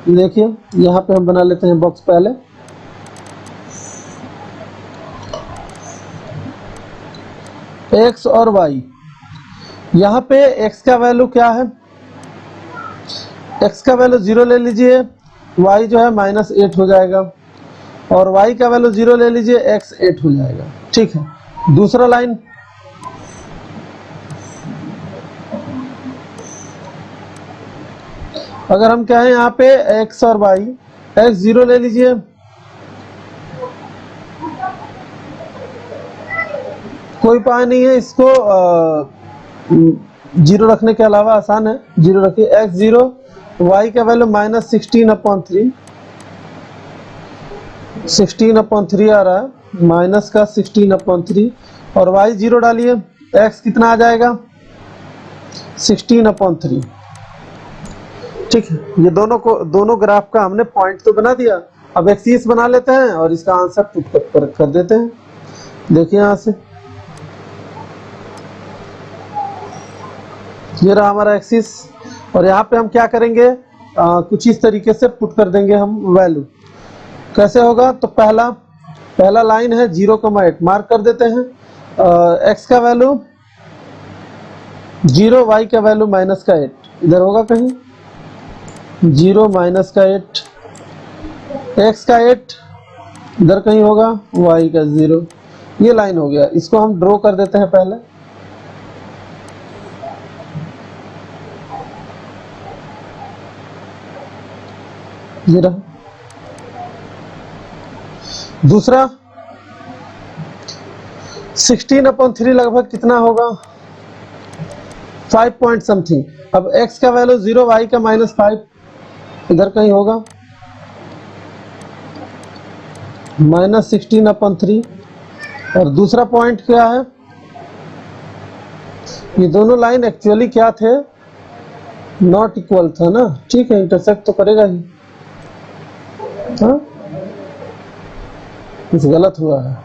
देखिए यहाँ पे हम बना लेते हैं बॉक्स पहले। x और y, यहाँ पे x का वैल्यू क्या है, x का वैल्यू 0 ले लीजिए, y जो है -8 हो जाएगा, और y का वैल्यू 0 ले लीजिए, x 8 हो जाएगा। ठीक है, दूसरा लाइन अगर हम कहें यहाँ पे x और y, x 0 ले लीजिए, कोई उपाय नहीं है इसको 0 रखने के अलावा, आसान है, 0 रखिए, x 0, y का वैल्यू -16/3 16/3 आ रहा है, माइनस का 16/3 और y 0 डालिए, x कितना आ जाएगा 16/3। ठीक है, ये दोनों ग्राफ का हमने पॉइंट तो बना दिया। अब एक्सिस बना लेते हैं और इसका आंसर पुट कर देते हैं। देखिए यहां से ये रहा हमारा एक्सिस और यहाँ पे हम क्या करेंगे, कुछ इस तरीके से पुट कर देंगे हम वैल्यू। कैसे होगा, तो पहला लाइन है 0,8 मार्क कर देते हैं, x का वैल्यू 0, y का वैल्यू माइनस का 8 इधर होगा कहीं, 0 माइनस का 8, x का 8 इधर कहीं होगा, y का 0। ये लाइन हो गया, इसको हम ड्रॉ कर देते हैं पहले। ये रहा दूसरा 16/3 लगभग कितना होगा 5 पॉइंट समथिंग। अब x का वैल्यू 0, y का -5 इधर कहीं होगा, -16/3। और दूसरा पॉइंट क्या है, ये दोनों लाइन एक्चुअली क्या थे, नॉट इक्वल था ना। ठीक है, इंटरसेक्ट तो करेगा ही, हाँ कुछ गलत हुआ है,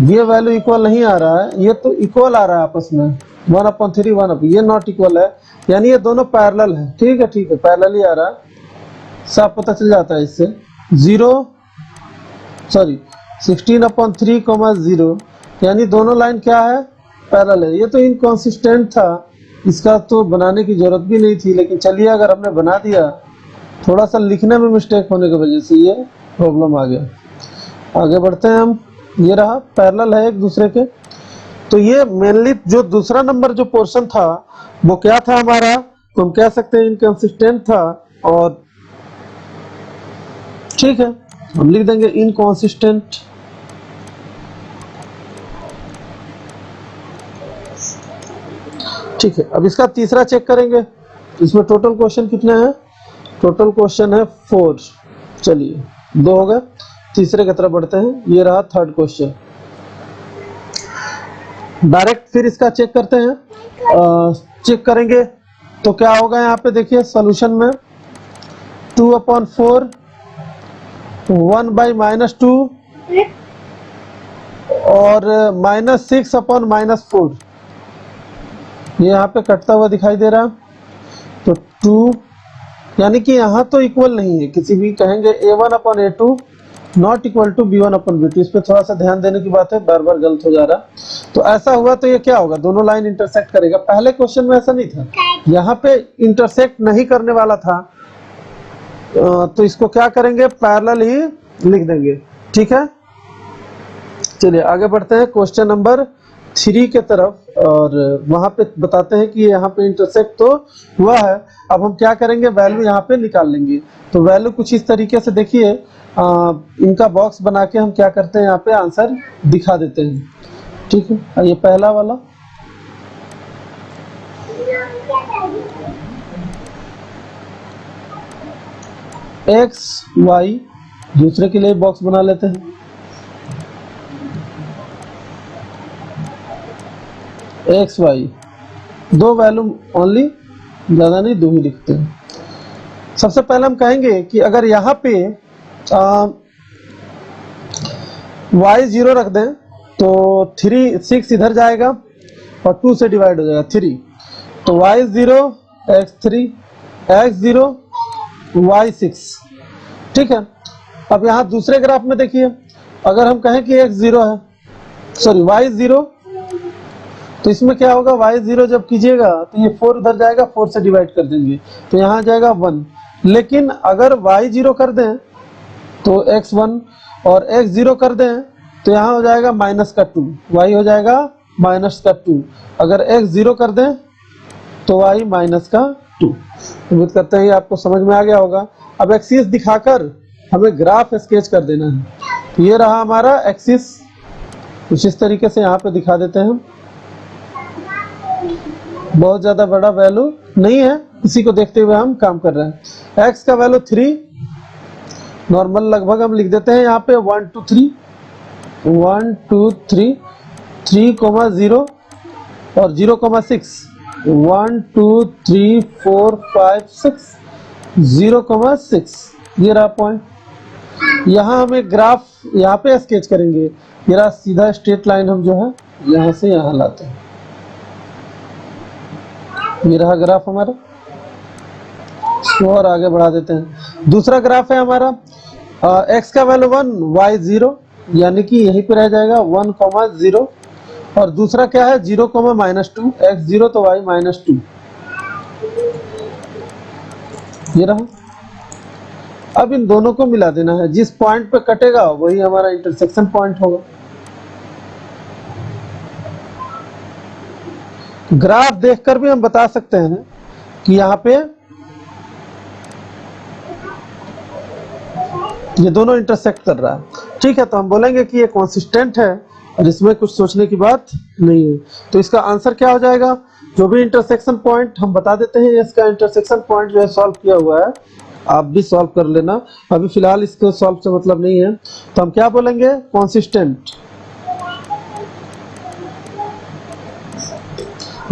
ये वैल्यू इक्वल नहीं आ रहा है, ये तो इक्वल आ रहा है आपस में 1/3 1 ये नॉट इक्वल है, यानी ये दोनों पैरेलल है। ठीक है पैरेलल ही आ रहा है, साफ पता चल जाता है इससे। 16/3, 0 यानी दोनों लाइन क्या है, पैरेलल है। ये तो इनकंसिस्टेंट था, इसका तो बनाने की जरूरत भी नहीं थी, लेकिन चलिए अगर हमने बना दिया, थोड़ा सा लिखने में मिस्टेक होने की वजह से ये प्रॉब्लम आ गया। आगे बढ़ते हैं हम, ये रहा पैरेलल है एक दूसरे के। तो ये मेनली जो दूसरा नंबर जो पोर्शन था वो क्या था हमारा, तो हम कह सकते हैं इनकंसिस्टेंट था। और ठीक है, हम लिख देंगे इनकंसिस्टेंट। ठीक है, अब इसका तीसरा चेक करेंगे। इसमें टोटल क्वेश्चन कितने हैं, टोटल क्वेश्चन है 4। चलिए 2 हो गए, तीसरे की तरफ बढ़ते हैं। ये रहा थर्ड क्वेश्चन, डायरेक्ट फिर इसका चेक करते हैं। चेक करेंगे तो क्या होगा, यहाँ पे देखिए सॉल्यूशन में 2/4 1/-2 और -6/-4 ये यहाँ पे कटता हुआ दिखाई दे रहा। तो 2 यानी कि यहाँ तो इक्वल नहीं है, किसी भी कहेंगे a1/a2 not equal to b1/b2। इस पे थोड़ा सा ध्यान देने की बात है, बार बार गलत हो जा रहा। तो ऐसा हुआ तो ये क्या होगा, दोनों लाइन इंटरसेक्ट करेगा। पहले क्वेश्चन में ऐसा नहीं था, यहाँ पे इंटरसेक्ट नहीं करने वाला था, तो इसको क्या करेंगे, पैरेलल ही लिख देंगे। ठीक है, चलिए आगे बढ़ते हैं क्वेश्चन नंबर 3 के तरफ, और वहां पे बताते हैं कि यहाँ पे इंटरसेक्ट तो हुआ है। अब हम क्या करेंगे, वैल्यू यहाँ पे निकाल लेंगे। तो वैल्यू कुछ इस तरीके से देखिए, इनका बॉक्स बना के हम क्या करते हैं, यहाँ पे आंसर दिखा देते हैं। ठीक है, ये पहला वाला x y, दूसरे के लिए बॉक्स बना लेते हैं। एक्स वाई, 2 वैल्यू ओनली, ज़्यादा नहीं, 2 ही लिखते हैं। सबसे पहले हम कहेंगे कि अगर यहाँ पे y 0 रख दें तो 6 इधर जाएगा और 2 से डिवाइड हो जाएगा 3, तो y 0 x 3 x 0 y 6। ठीक है, अब यहाँ दूसरे ग्राफ में देखिए, अगर हम कहें कि x 0 है, सॉरी y 0, तो इसमें क्या होगा, y 0 जब कीजिएगा तो ये 4 उधर जाएगा, 4 से डिवाइड कर देंगे तो यहाँ जाएगा 1। लेकिन अगर y 0 कर दें तो x 1 और x 0 कर दें तो यहाँ हो जाएगा -2, y हो जाएगा -2। अगर x 0 कर दें तो y -2। उम्मीद करते हैं आपको समझ में आ गया होगा। अब एक्सिस दिखाकर हमें ग्राफ स्केच कर देना है। तो ये रहा हमारा एक्सिस, कुछ इस तरीके से यहाँ पे दिखा देते हैं हम। बहुत ज़्यादा बड़ा वैल्यू नहीं है, इसी को देखते हुए हम काम कर रहे हैं। x का वैल्यू 3, नॉर्मल लगभग हम लिख देते हैं यहाँ पे 1 2 3 1 2 3 3,0 और 0,6 1 2 3 4 5 6 0,6 ये रहा पॉइंट। यहाँ हमें ग्राफ यहाँ पे स्केच करेंगे, ये रहा सीधा स्ट्रेट लाइन हम जो है यहाँ से यहाँ लाते हैं, ये रहा ग्राफ हमारा, इसको और आगे बढ़ा देते हैं। दूसरा ग्राफ है हमारा x का वैल्यू 1 y 0 यानी कि यहीं पे रह जाएगा 1,0 और दूसरा क्या है 0, -2 x 0 तो y -2 ये रहा। अब इन दोनों को मिला देना है, जिस पॉइंट पे कटेगा वही हमारा इंटरसेक्शन पॉइंट होगा। ग्राफ देखकर भी हम बता सकते हैं कि यहाँ पे ये दोनों इंटरसेक्ट कर रहा है। ठीक है, तो हम बोलेंगे कि ये कंसिस्टेंट है और इसमें कुछ सोचने की बात नहीं है। तो इसका आंसर क्या हो जाएगा, जो भी इंटरसेक्शन पॉइंट हम बता देते हैं, इसका इंटरसेक्शन पॉइंट जो है सॉल्व किया हुआ है, आप भी सॉल्व कर लेना, अभी फिलहाल इसको सॉल्व से मतलब नहीं है। तो हम क्या बोलेंगे, कंसिस्टेंट।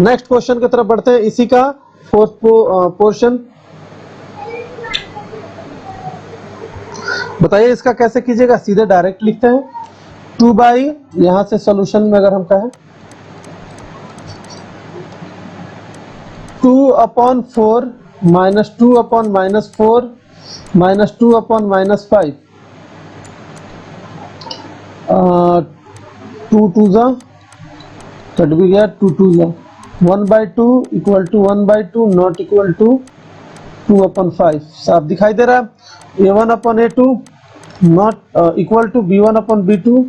नेक्स्ट क्वेश्चन की तरफ बढ़ते हैं, इसी का फोर्थ पोर्शन। बताइए इसका कैसे कीजिएगा, सीधे डायरेक्ट लिखते हैं 2 बाई, यहां से सॉल्यूशन में अगर हम कहें 2/4 -2/-4 -2/-5 2 2 जा कट भी गया, 2 2 जा 1/2 equal to 1/2 not equal to 2/5। साफ दिखाई दे रहा है। A1/A2 not equal to B1/B2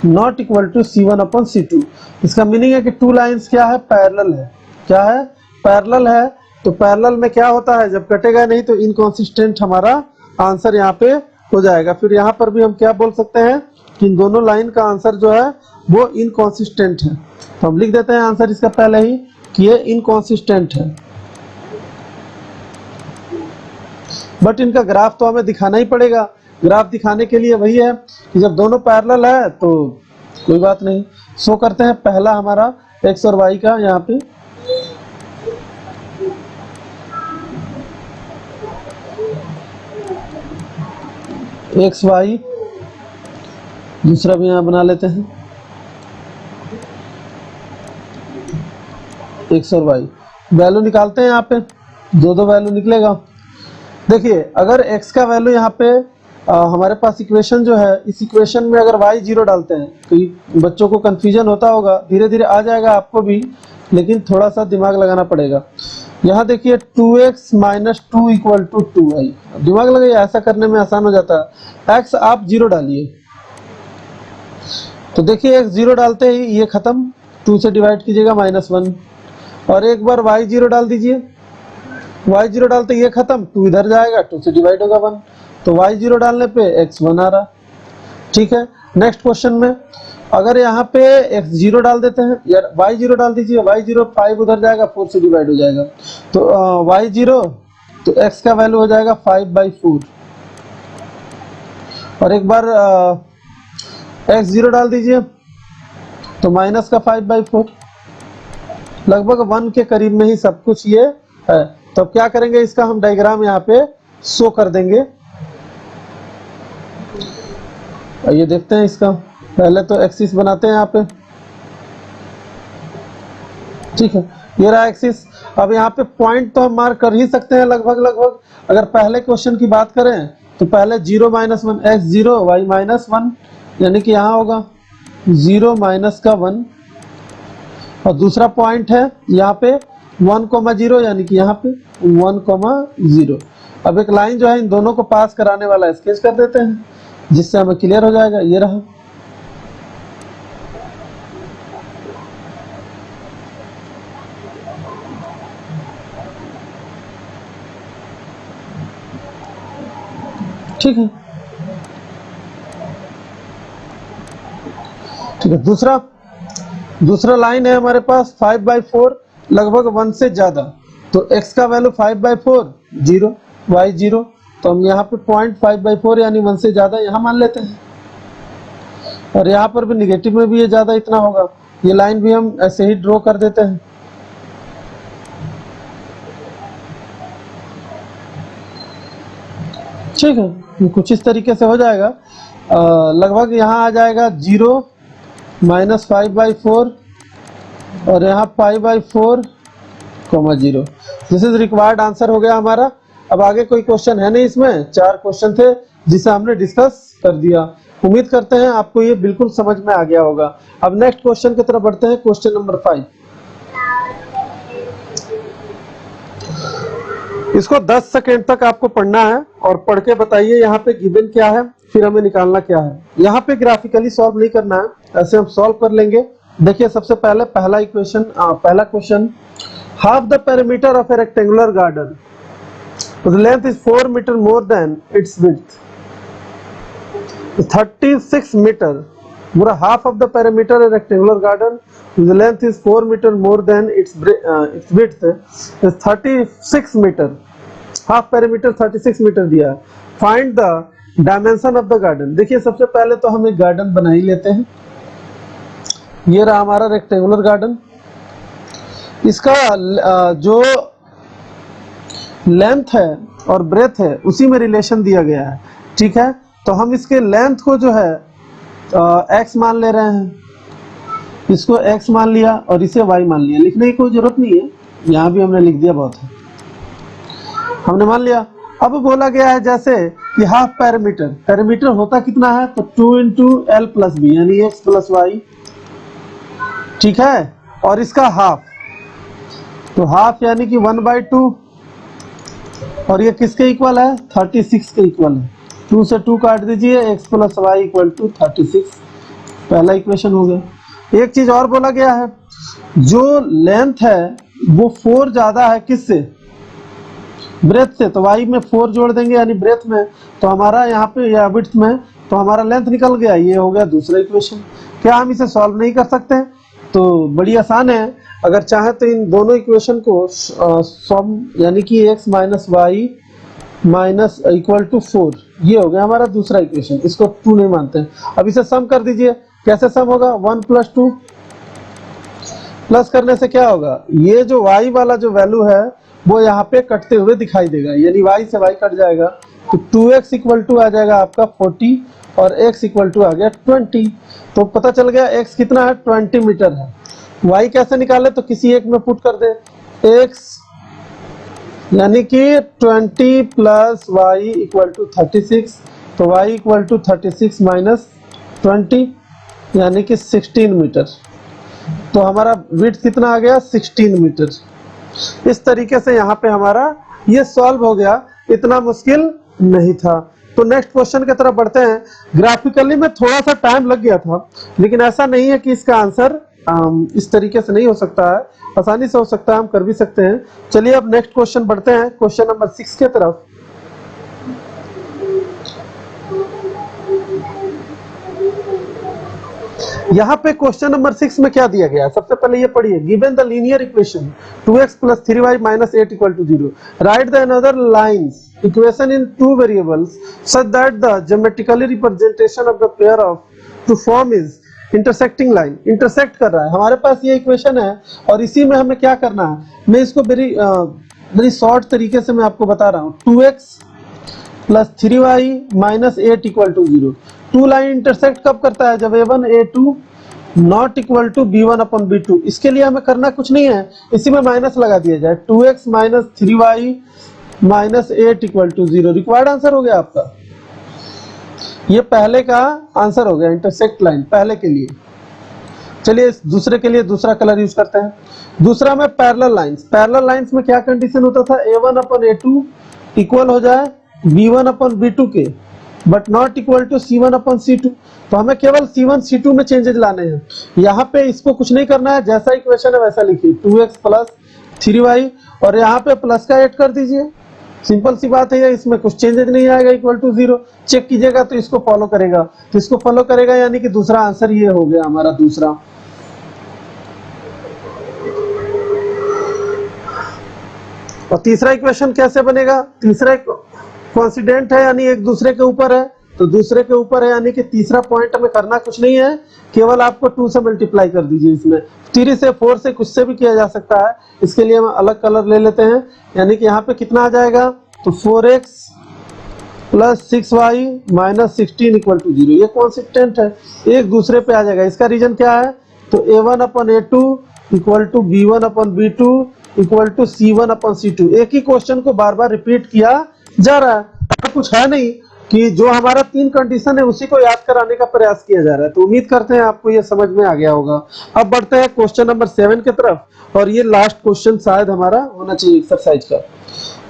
not equal to C1/C2। इसका मीनिंग है कि टू लाइंस क्या है, पैरेलल है। क्या है, पैरेलल है। तो पैरेलल में क्या होता है, जब कटेगा नहीं तो इनकॉन्सिस्टेंट हमारा आंसर यहाँ पे हो जाएगा। फिर यहाँ पर भी हम क्या बोल सकते हैं कि इन दोनों लाइन का आंसर जो है वो इनकॉन्सिस्टेंट है। तो हम लिख देते हैं आंसर इसका पहले ही कि ये इनकॉन्सिस्टेंट है। बट इनका ग्राफ तो हमें दिखाना ही पड़ेगा। ग्राफ दिखाने के लिए वही है कि जब दोनों पैरेलल है तो कोई बात नहीं। शो करते हैं पहला हमारा x और y का, यहाँ पे x y, दूसरा भी यहाँ बना लेते हैं x और y। वैल्यू निकालते हैं, यहाँ पे दो वैल्यू निकलेगा। देखिए अगर x का वैल्यू यहाँ पे हमारे पास इक्वेशन जो है, इस इक्वेशन में अगर y 0 डालते हैं तो बच्चों को कंफ्यूजन होता होगा, धीरे धीरे आ जाएगा आपको भी, लेकिन थोड़ा सा दिमाग लगाना पड़ेगा। यहाँ देखिए 2x - 2 इक्वल टू 2y। दिमाग लगाइए, ऐसा करने में आसान हो जाता है। x आप 0 डालिए, तो देखिए x 0 डालते ही ये खत्म, 2 से डिवाइड कीजिएगा -1, और एक बार y 0 डाल दीजिए, y 0 डालते ये खत्म, 2 इधर जाएगा, 2 से डिवाइड होगा 1, तो y 0 डालने पे x 1 आ रहा। ठीक है, नेक्स्ट क्वेश्चन में अगर यहाँ पे x 0 डाल देते हैं, यार y 0 डाल दीजिए, y 0 5 उधर जाएगा, 4 से डिवाइड हो जाएगा, तो y 0 तो x का वैल्यू हो जाएगा 5/4, और एक बार x 0 डाल दीजिए तो माइनस का 5/4, लगभग 1 के करीब में ही सब कुछ ये है। तो क्या करेंगे, इसका हम डायग्राम यहाँ पे शो कर देंगे। ये देखते हैं इसका, पहले तो एक्सिस बनाते हैं यहाँ पे। ठीक है, ये रहा एक्सिस। अब यहाँ पे पॉइंट तो हम मार्क कर ही सकते हैं लगभग। अगर पहले क्वेश्चन की बात करें तो पहले 0 - 1 x 0 y -1, यानी कि यहाँ होगा 0 - का 1, और दूसरा पॉइंट है यहाँ पे 1,0 यानी कि यहाँ पे 1,0। अब एक लाइन जो है इन दोनों को पास कराने वाला स्केच कर देते हैं, जिससे हमें क्लियर हो जाएगा। ये रहा, ठीक है। ठीक है, दूसरा लाइन है हमारे पास 5/4, लगभग 1 से ज्यादा, तो x का वैल्यू 5/4 0, y 0, तो हम यहाँ पे 0.5/4 यानी 1 से ज़्यादा यहाँ मान लेते हैं, और यहाँ पर भी निगेटिव में भी ये ज़्यादा इतना होगा, ये लाइन भी हम ऐसे ही ड्रॉ कर देते हैं। ठीक है, ये कुछ इस तरीके से हो जाएगा। लगभग यहाँ आ जाएगा 0 -5/4 और यहाँ π/4, 0। दिस इज रिक्वायर्ड आंसर हो गया हमारा। अब आगे कोई क्वेश्चन है नहीं, इसमें 4 क्वेश्चन थे जिसे हमने डिस्कस कर दिया। उम्मीद करते हैं आपको ये बिल्कुल समझ में आ गया होगा। अब नेक्स्ट क्वेश्चन की तरफ बढ़ते हैं, क्वेश्चन नंबर 5। इसको 10 सेकेंड तक आपको पढ़ना है और पढ़ के बताइए यहाँ पे गिवन क्या है, फिर हमें निकालना क्या है। यहाँ पे ग्राफिकली सॉल्व नहीं करना है, ऐसे हम सॉल्व कर लेंगे। देखिए सबसे पहले पहला question, half the perimeter of a rectangular garden whose length is 4 meter more than its width, 36 meter. पूरा half of the perimeter of a rectangular garden whose length is 4 meter more than its width is 36 meter. Half perimeter 36 meter दिया है। Find the dimension of the garden. देखिए सबसे पहले तो हम एक garden बना ही लेते हैं। ये रहा हमारा रेक्टेंगुलर गार्डन। इसका जो लेंथ है और ब्रेथ है उसी में रिलेशन दिया गया है। ठीक है, तो हम इसके लेंथ को जो है x मान ले रहे हैं, इसको x मान लिया और इसे y मान लिया। लिखने की कोई जरूरत नहीं है, यहाँ भी हमने लिख दिया, बहुत है, हमने मान लिया। अब बोला गया है जैसे कि हाफ पैरामीटर होता कितना है, तो 2 × l + b यानी x + y। ठीक है, और इसका हाफ, तो हाफ यानी कि 1/2, और ये किसके इक्वल है, 36 के इक्वल है। 2 से 2 काट दीजिए, x + y = 36। पहला इक्वेशन हो गया। एक चीज और बोला गया है, जो लेंथ है वो 4 ज्यादा है किससे, ब्रेथ से, तो y में 4 जोड़ देंगे यानी ब्रेथ में, तो हमारा यहाँ पे या विड्थ में, तो हमारा लेंथ निकल गया। ये हो गया दूसरा इक्वेशन। क्या हम इसे सॉल्व नहीं कर सकते? तो बड़ी आसान है, अगर चाहे तो इन दोनों इक्वेशन को सम यानी कि x - y - = 4, ये हो गया हमारा दूसरा इक्वेशन। इसको 2 नहीं मानते हैं। अब इसे सम कर दीजिए। कैसे सम होगा, 1 + 2 प्लस करने से क्या होगा, ये जो y वाला जो वैल्यू है वो यहाँ पे कटते हुए दिखाई देगा, यानी y से y कट जाएगा, तो 2x = आ जाएगा आपका 40 और x = आ गया 20। तो पता चल गया x कितना है, 20 मीटर है। y कैसे निकाले, तो किसी एक में पुट कर दे, x यानी कि 20 + y = 36, तो y = 36 - 20 यानी कि 16 मीटर। तो हमारा विड्थ कितना आ गया, 16 मीटर। इस तरीके से यहाँ पे हमारा ये सॉल्व हो गया, इतना मुश्किल नहीं था। तो नेक्स्ट क्वेश्चन की तरफ बढ़ते हैं। ग्राफिकली में थोड़ा सा टाइम लग गया था, लेकिन ऐसा नहीं है कि इसका आंसर इस तरीके से नहीं हो सकता है, आसानी से हो सकता है, हम कर भी सकते हैं। चलिए अब नेक्स्ट क्वेश्चन बढ़ते हैं, क्वेश्चन नंबर 6 के तरफ। यहाँ पे क्वेश्चन नंबर 6 में क्या दिया गया है, सबसे पहले ये पढ़िए। Given the linear equation 2x + 3y - 8 = 0, write the another lines equation in 2 variables such that the geometrically representation of the pair of two form is intersecting line. Intersect कर रहा है, हमारे पास ये इक्वेशन है और इसी में हमें क्या करना है, मैं इसको वेरी शॉर्ट तरीके से मैं आपको बता रहा हूँ। 2x + 3y - 8 = 0। 2 लाइन इंटरसेक्ट कब करता है, जब a1 a2 not equal to b1/b2। इसके लिए हमें करना कुछ नहीं है, इसी में माइनस लगा दिया जाए। 2x - 3y - 8 = 0 रिक्वायर्ड आंसर हो गया आपका। ये पहले का आंसर हो गया, इंटरसेक्ट लाइन पहले के लिए। चलिए दूसरे के लिए दूसरा कलर यूज करते हैं। दूसरा में पैरेलल लाइंस में क्या कंडीशन होता था, a1/a2 इक्वल हो जाए b1/b2 के, but not equal to c1/c2। तो हमें केवल c1 c2 में चेंजेस लाने हैं। यहाँ पे इसको कुछ नहीं करना है, जैसा इक्वेशन है वैसा लिखिए, 2x + 3y और यहाँ पे प्लस का ऐड कर दीजिए। सिंपल सी बात है, इसमें कुछ चेंजेस नहीं आएगा, = 0। चेक कीजिएगा तो इसको फॉलो करेगा, तो इसको फॉलो करेगा यानी कि दूसरा आंसर ये हो गया हमारा दूसरा। और तीसरा इक्वेशन कैसे बनेगा, कोइंसिडेंट है यानी एक दूसरे के ऊपर है, तो दूसरे के ऊपर है यानी कि तीसरा पॉइंट में करना कुछ नहीं है, केवल आपको 2 से मल्टीप्लाई कर दीजिए। इसमें 3 से 4 से कुछ से भी किया जा सकता है, इसके लिए हम अलग कलर ले लेते हैं। यानी कि यहाँ पे कितना आ जाएगा, तो 4x plus 6y minus 16 equal to 0। ये कॉन्सिस्टेंट है, एक दूसरे पे आ जाएगा। इसका रीजन क्या है, तो a1 upon a2 equal to b1 upon b2 equal to c1 upon c2। एक ही क्वेश्चन को बार बार रिपीट किया जा रहा है, तो कुछ है नहीं कि जो हमारा 3 कंडीशन है उसी को याद कराने का प्रयास किया जा रहा है। तो उम्मीद करते हैं आपको ये समझ में आ गया होगा। अब बढ़ते हैं क्वेश्चन नंबर 7 की तरफ, और ये लास्ट क्वेश्चन शायद हमारा होना चाहिए एक्सरसाइज का।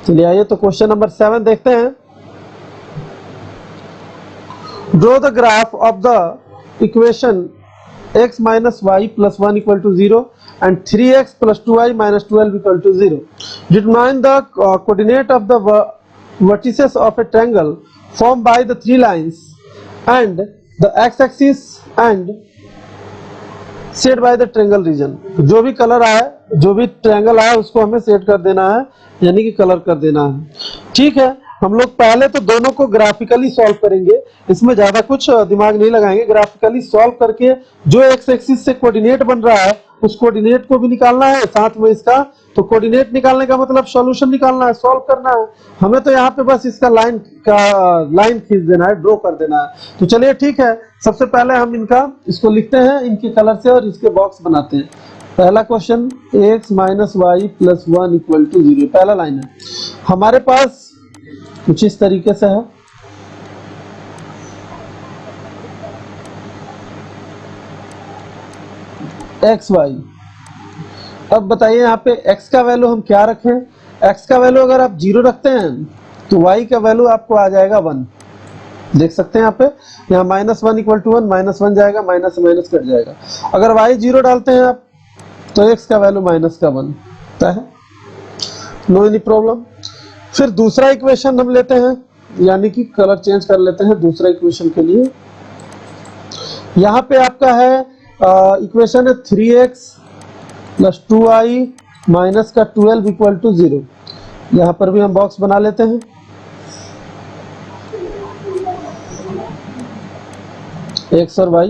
चलिए आइए तो क्वेश्चन नंबर 7 देखते हैं। Draw the graph of the equation x minus y plus 1 equal to 0 and 3x plus 2y minus 12 equal to 0. Determine the coordinate of the vertices of a triangle formed by the 3 lines and the x-axis and set by the triangle region. जो भी colour आए, जो भी triangle आए उसको हमें set कर देना है, यानी कि कलर कर देना है। ठीक है, हम लोग पहले तो दोनों को ग्राफिकली सॉल्व करेंगे, इसमें ज्यादा कुछ दिमाग नहीं लगाएंगे। ग्राफिकली सॉल्व करके जो एक्स एक्सिस से कोऑर्डिनेट बन रहा है उस कोऑर्डिनेट को भी निकालना है, साथ में इसका। तो कोऑर्डिनेट निकालने का मतलब सॉल्यूशन निकालना है, सॉल्व करना है हमें। तो यहाँ पे बस इसका लाइन खींच देना है, ड्रॉ कर देना है। तो चलिए ठीक है, सबसे पहले हम इसको लिखते हैं इनके कलर से और इसके बॉक्स बनाते हैं। पहला question x minus Y plus 1 equal to 0, पहला लाइन है हमारे पास कुछ इस तरीके से है। एक्स वाई, अब बताइए यहाँ पे x का वैल्यू हम क्या रखें। x का वैल्यू अगर आप 0 रखते हैं तो y का वैल्यू आपको आ जाएगा 1। देख सकते हैं यहाँ पे, यहाँ माइनस 1 इक्वल टू 1, माइनस 1 जाएगा, माइनस से माइनस कट जाएगा। अगर y 0 डालते हैं आप तो x का वैल्यू माइनस का 1 है, नो एनी प्रॉब्लम। फिर दूसरा इक्वेशन हम लेते हैं, यानी कि कलर चेंज कर लेते हैं दूसरा इक्वेशन के लिए। यहाँ पे आपका है इक्वेशन है 3x प्लस 2y माइनस का 12 इक्वल टू 0। यहाँ पर भी हम बॉक्स बना लेते हैं। x और y,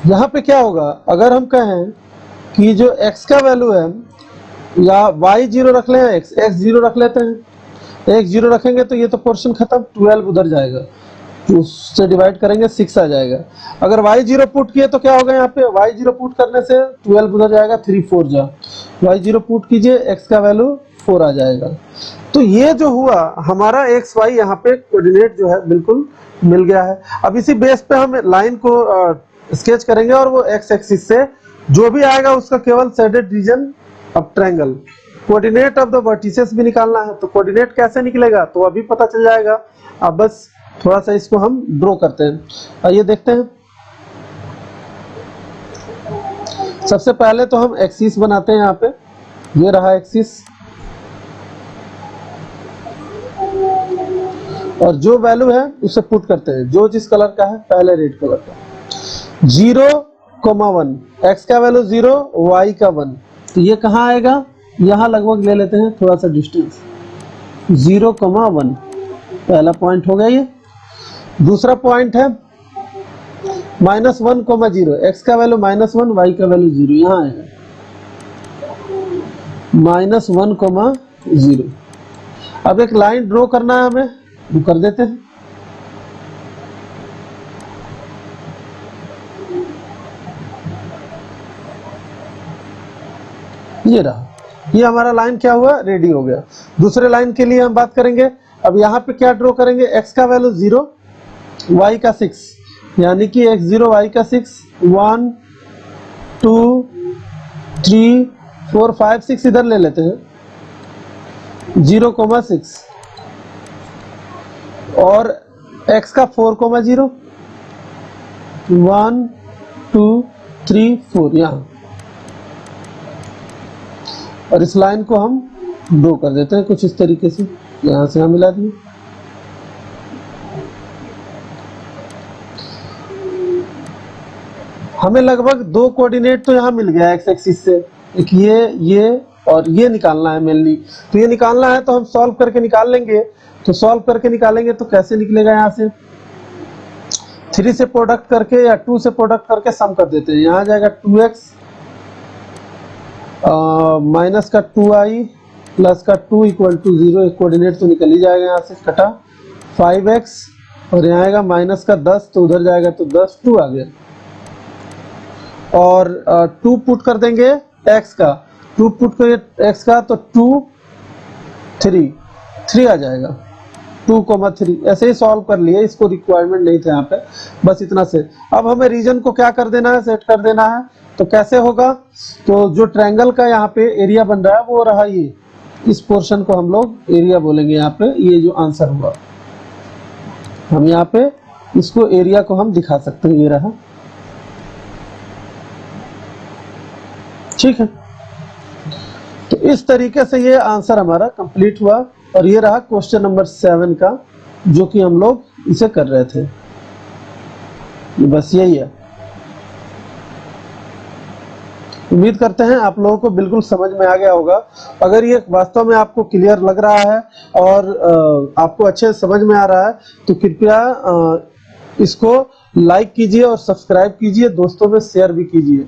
यहाँ पे क्या होगा, अगर हम कहें कि जो x का वैल्यू है, या y 0 रख लें, x 0 रख लेते हैं। x 0 रखेंगे तो ये तो पोर्शन खत्म, 12 उधर जाएगा, उससे डिवाइड करेंगे 6 आ जाएगा। अगर y 0 पुट किए तो क्या होगा, यहाँ पे y 0 पुट करने से 12 उधर जाएगा, 3 4 जा, y 0 पुट कीजिए, x का वैल्यू 4 आ जाएगा। तो ये जो हुआ हमारा x y, यहाँ पे कोऑर्डिनेट जो है बिल्कुल मिल गया है। अब इसी बेस पे हम लाइन को स्केच करेंगे और वो x एक्सिस से जो भी आएगा उसका केवल shaded region of triangle. Coordinate of the vertices भी निकालना है, तो कोऑर्डिनेट कैसे निकलेगा तो अभी पता चल जाएगा। अब बस थोड़ा सा इसको हम ड्रॉ करते हैं, आइए देखते हैं। सबसे पहले तो हम एक्सिस बनाते हैं। यहाँ पे ये रहा एक्सिस, और जो वैल्यू है उसे पुट करते हैं, जो जिस कलर का है, पहले रेड कलर का। 0,1, x का वैल्यू 0, y का 1, तो ये कहाँ आएगा, यहाँ लगभग ले लेते हैं थोड़ा सा डिस्टेंस, 0,1 पहला पॉइंट हो गया। ये दूसरा पॉइंट है -1,0, x का वैल्यू -1, y का वैल्यू 0, यहाँ आएगा -1,0। अब एक लाइन ड्रॉ करना है हमें, वो कर देते हैं। ये रहा, ये हमारा लाइन क्या हुआ, रेडी हो गया। दूसरे लाइन के लिए हम बात करेंगे। अब यहाँ पे क्या ड्रॉ करेंगे, x का वैल्यू 0, y का 6, यानी कि x0 y का 6, 1 2 3 4 5 6 इधर ले लेते हैं, 0,6, और x का 4,0, 1 2 3 4 यहाँ, और इस लाइन को हम ड्रॉ कर देते हैं कुछ इस तरीके से, यहाँ से हम मिला दिए। हमें लगभग 2 कोऑर्डिनेट तो यहाँ मिल गया एक्स एक्सिस से, एक ये और ये निकालना है मेनली। तो ये निकालना है तो हम सॉल्व करके निकाल लेंगे। तो सॉल्व करके निकालेंगे तो कैसे निकलेगा, यहाँ से 3 से प्रोडक्ट करके या 2 से प्रोडक्ट करके सम कर देते हैं। यहाँ जाएगा 2x माइनस का 2i प्लस का 2 इक्वल टू 0, एक कोऑर्डिनेट तो निकल ही जाएगा यहाँ से, कटा 5x और यहाँ आएगा माइनस का 10, तो उधर जाएगा तो 10, 2 आ गया। और 2 पुट कर देंगे x का, 2 पुट करेंगे x का तो 2 3 आ जाएगा, 2,3। ऐसे ही सॉल्व कर लिए, इसको रिक्वायरमेंट नहीं था यहाँ पे, बस इतना से। अब हमें रीजन को क्या कर देना है, सेट कर देना है। तो कैसे होगा, तो जो ट्रायंगल का यहाँ पे एरिया बन रहा है वो रहा ये, इस पोर्शन को हम लोग एरिया बोलेंगे। यहाँ पे ये जो आंसर हुआ, हम यहाँ पे इसको एरिया को हम दिखा सकते हैं, ये रहा, ठीक है। तो इस तरीके से ये आंसर हमारा कंप्लीट हुआ और ये रहा क्वेश्चन नंबर 7 का, जो कि हम लोग इसे कर रहे थे। बस यही है। उम्मीद करते हैं आप लोगों को बिल्कुल समझ में आ गया होगा। अगर ये वास्तव में आपको क्लियर लग रहा है और आपको अच्छे समझ में आ रहा है तो कृपया इसको लाइक कीजिए और सब्सक्राइब कीजिए, दोस्तों में शेयर भी कीजिए।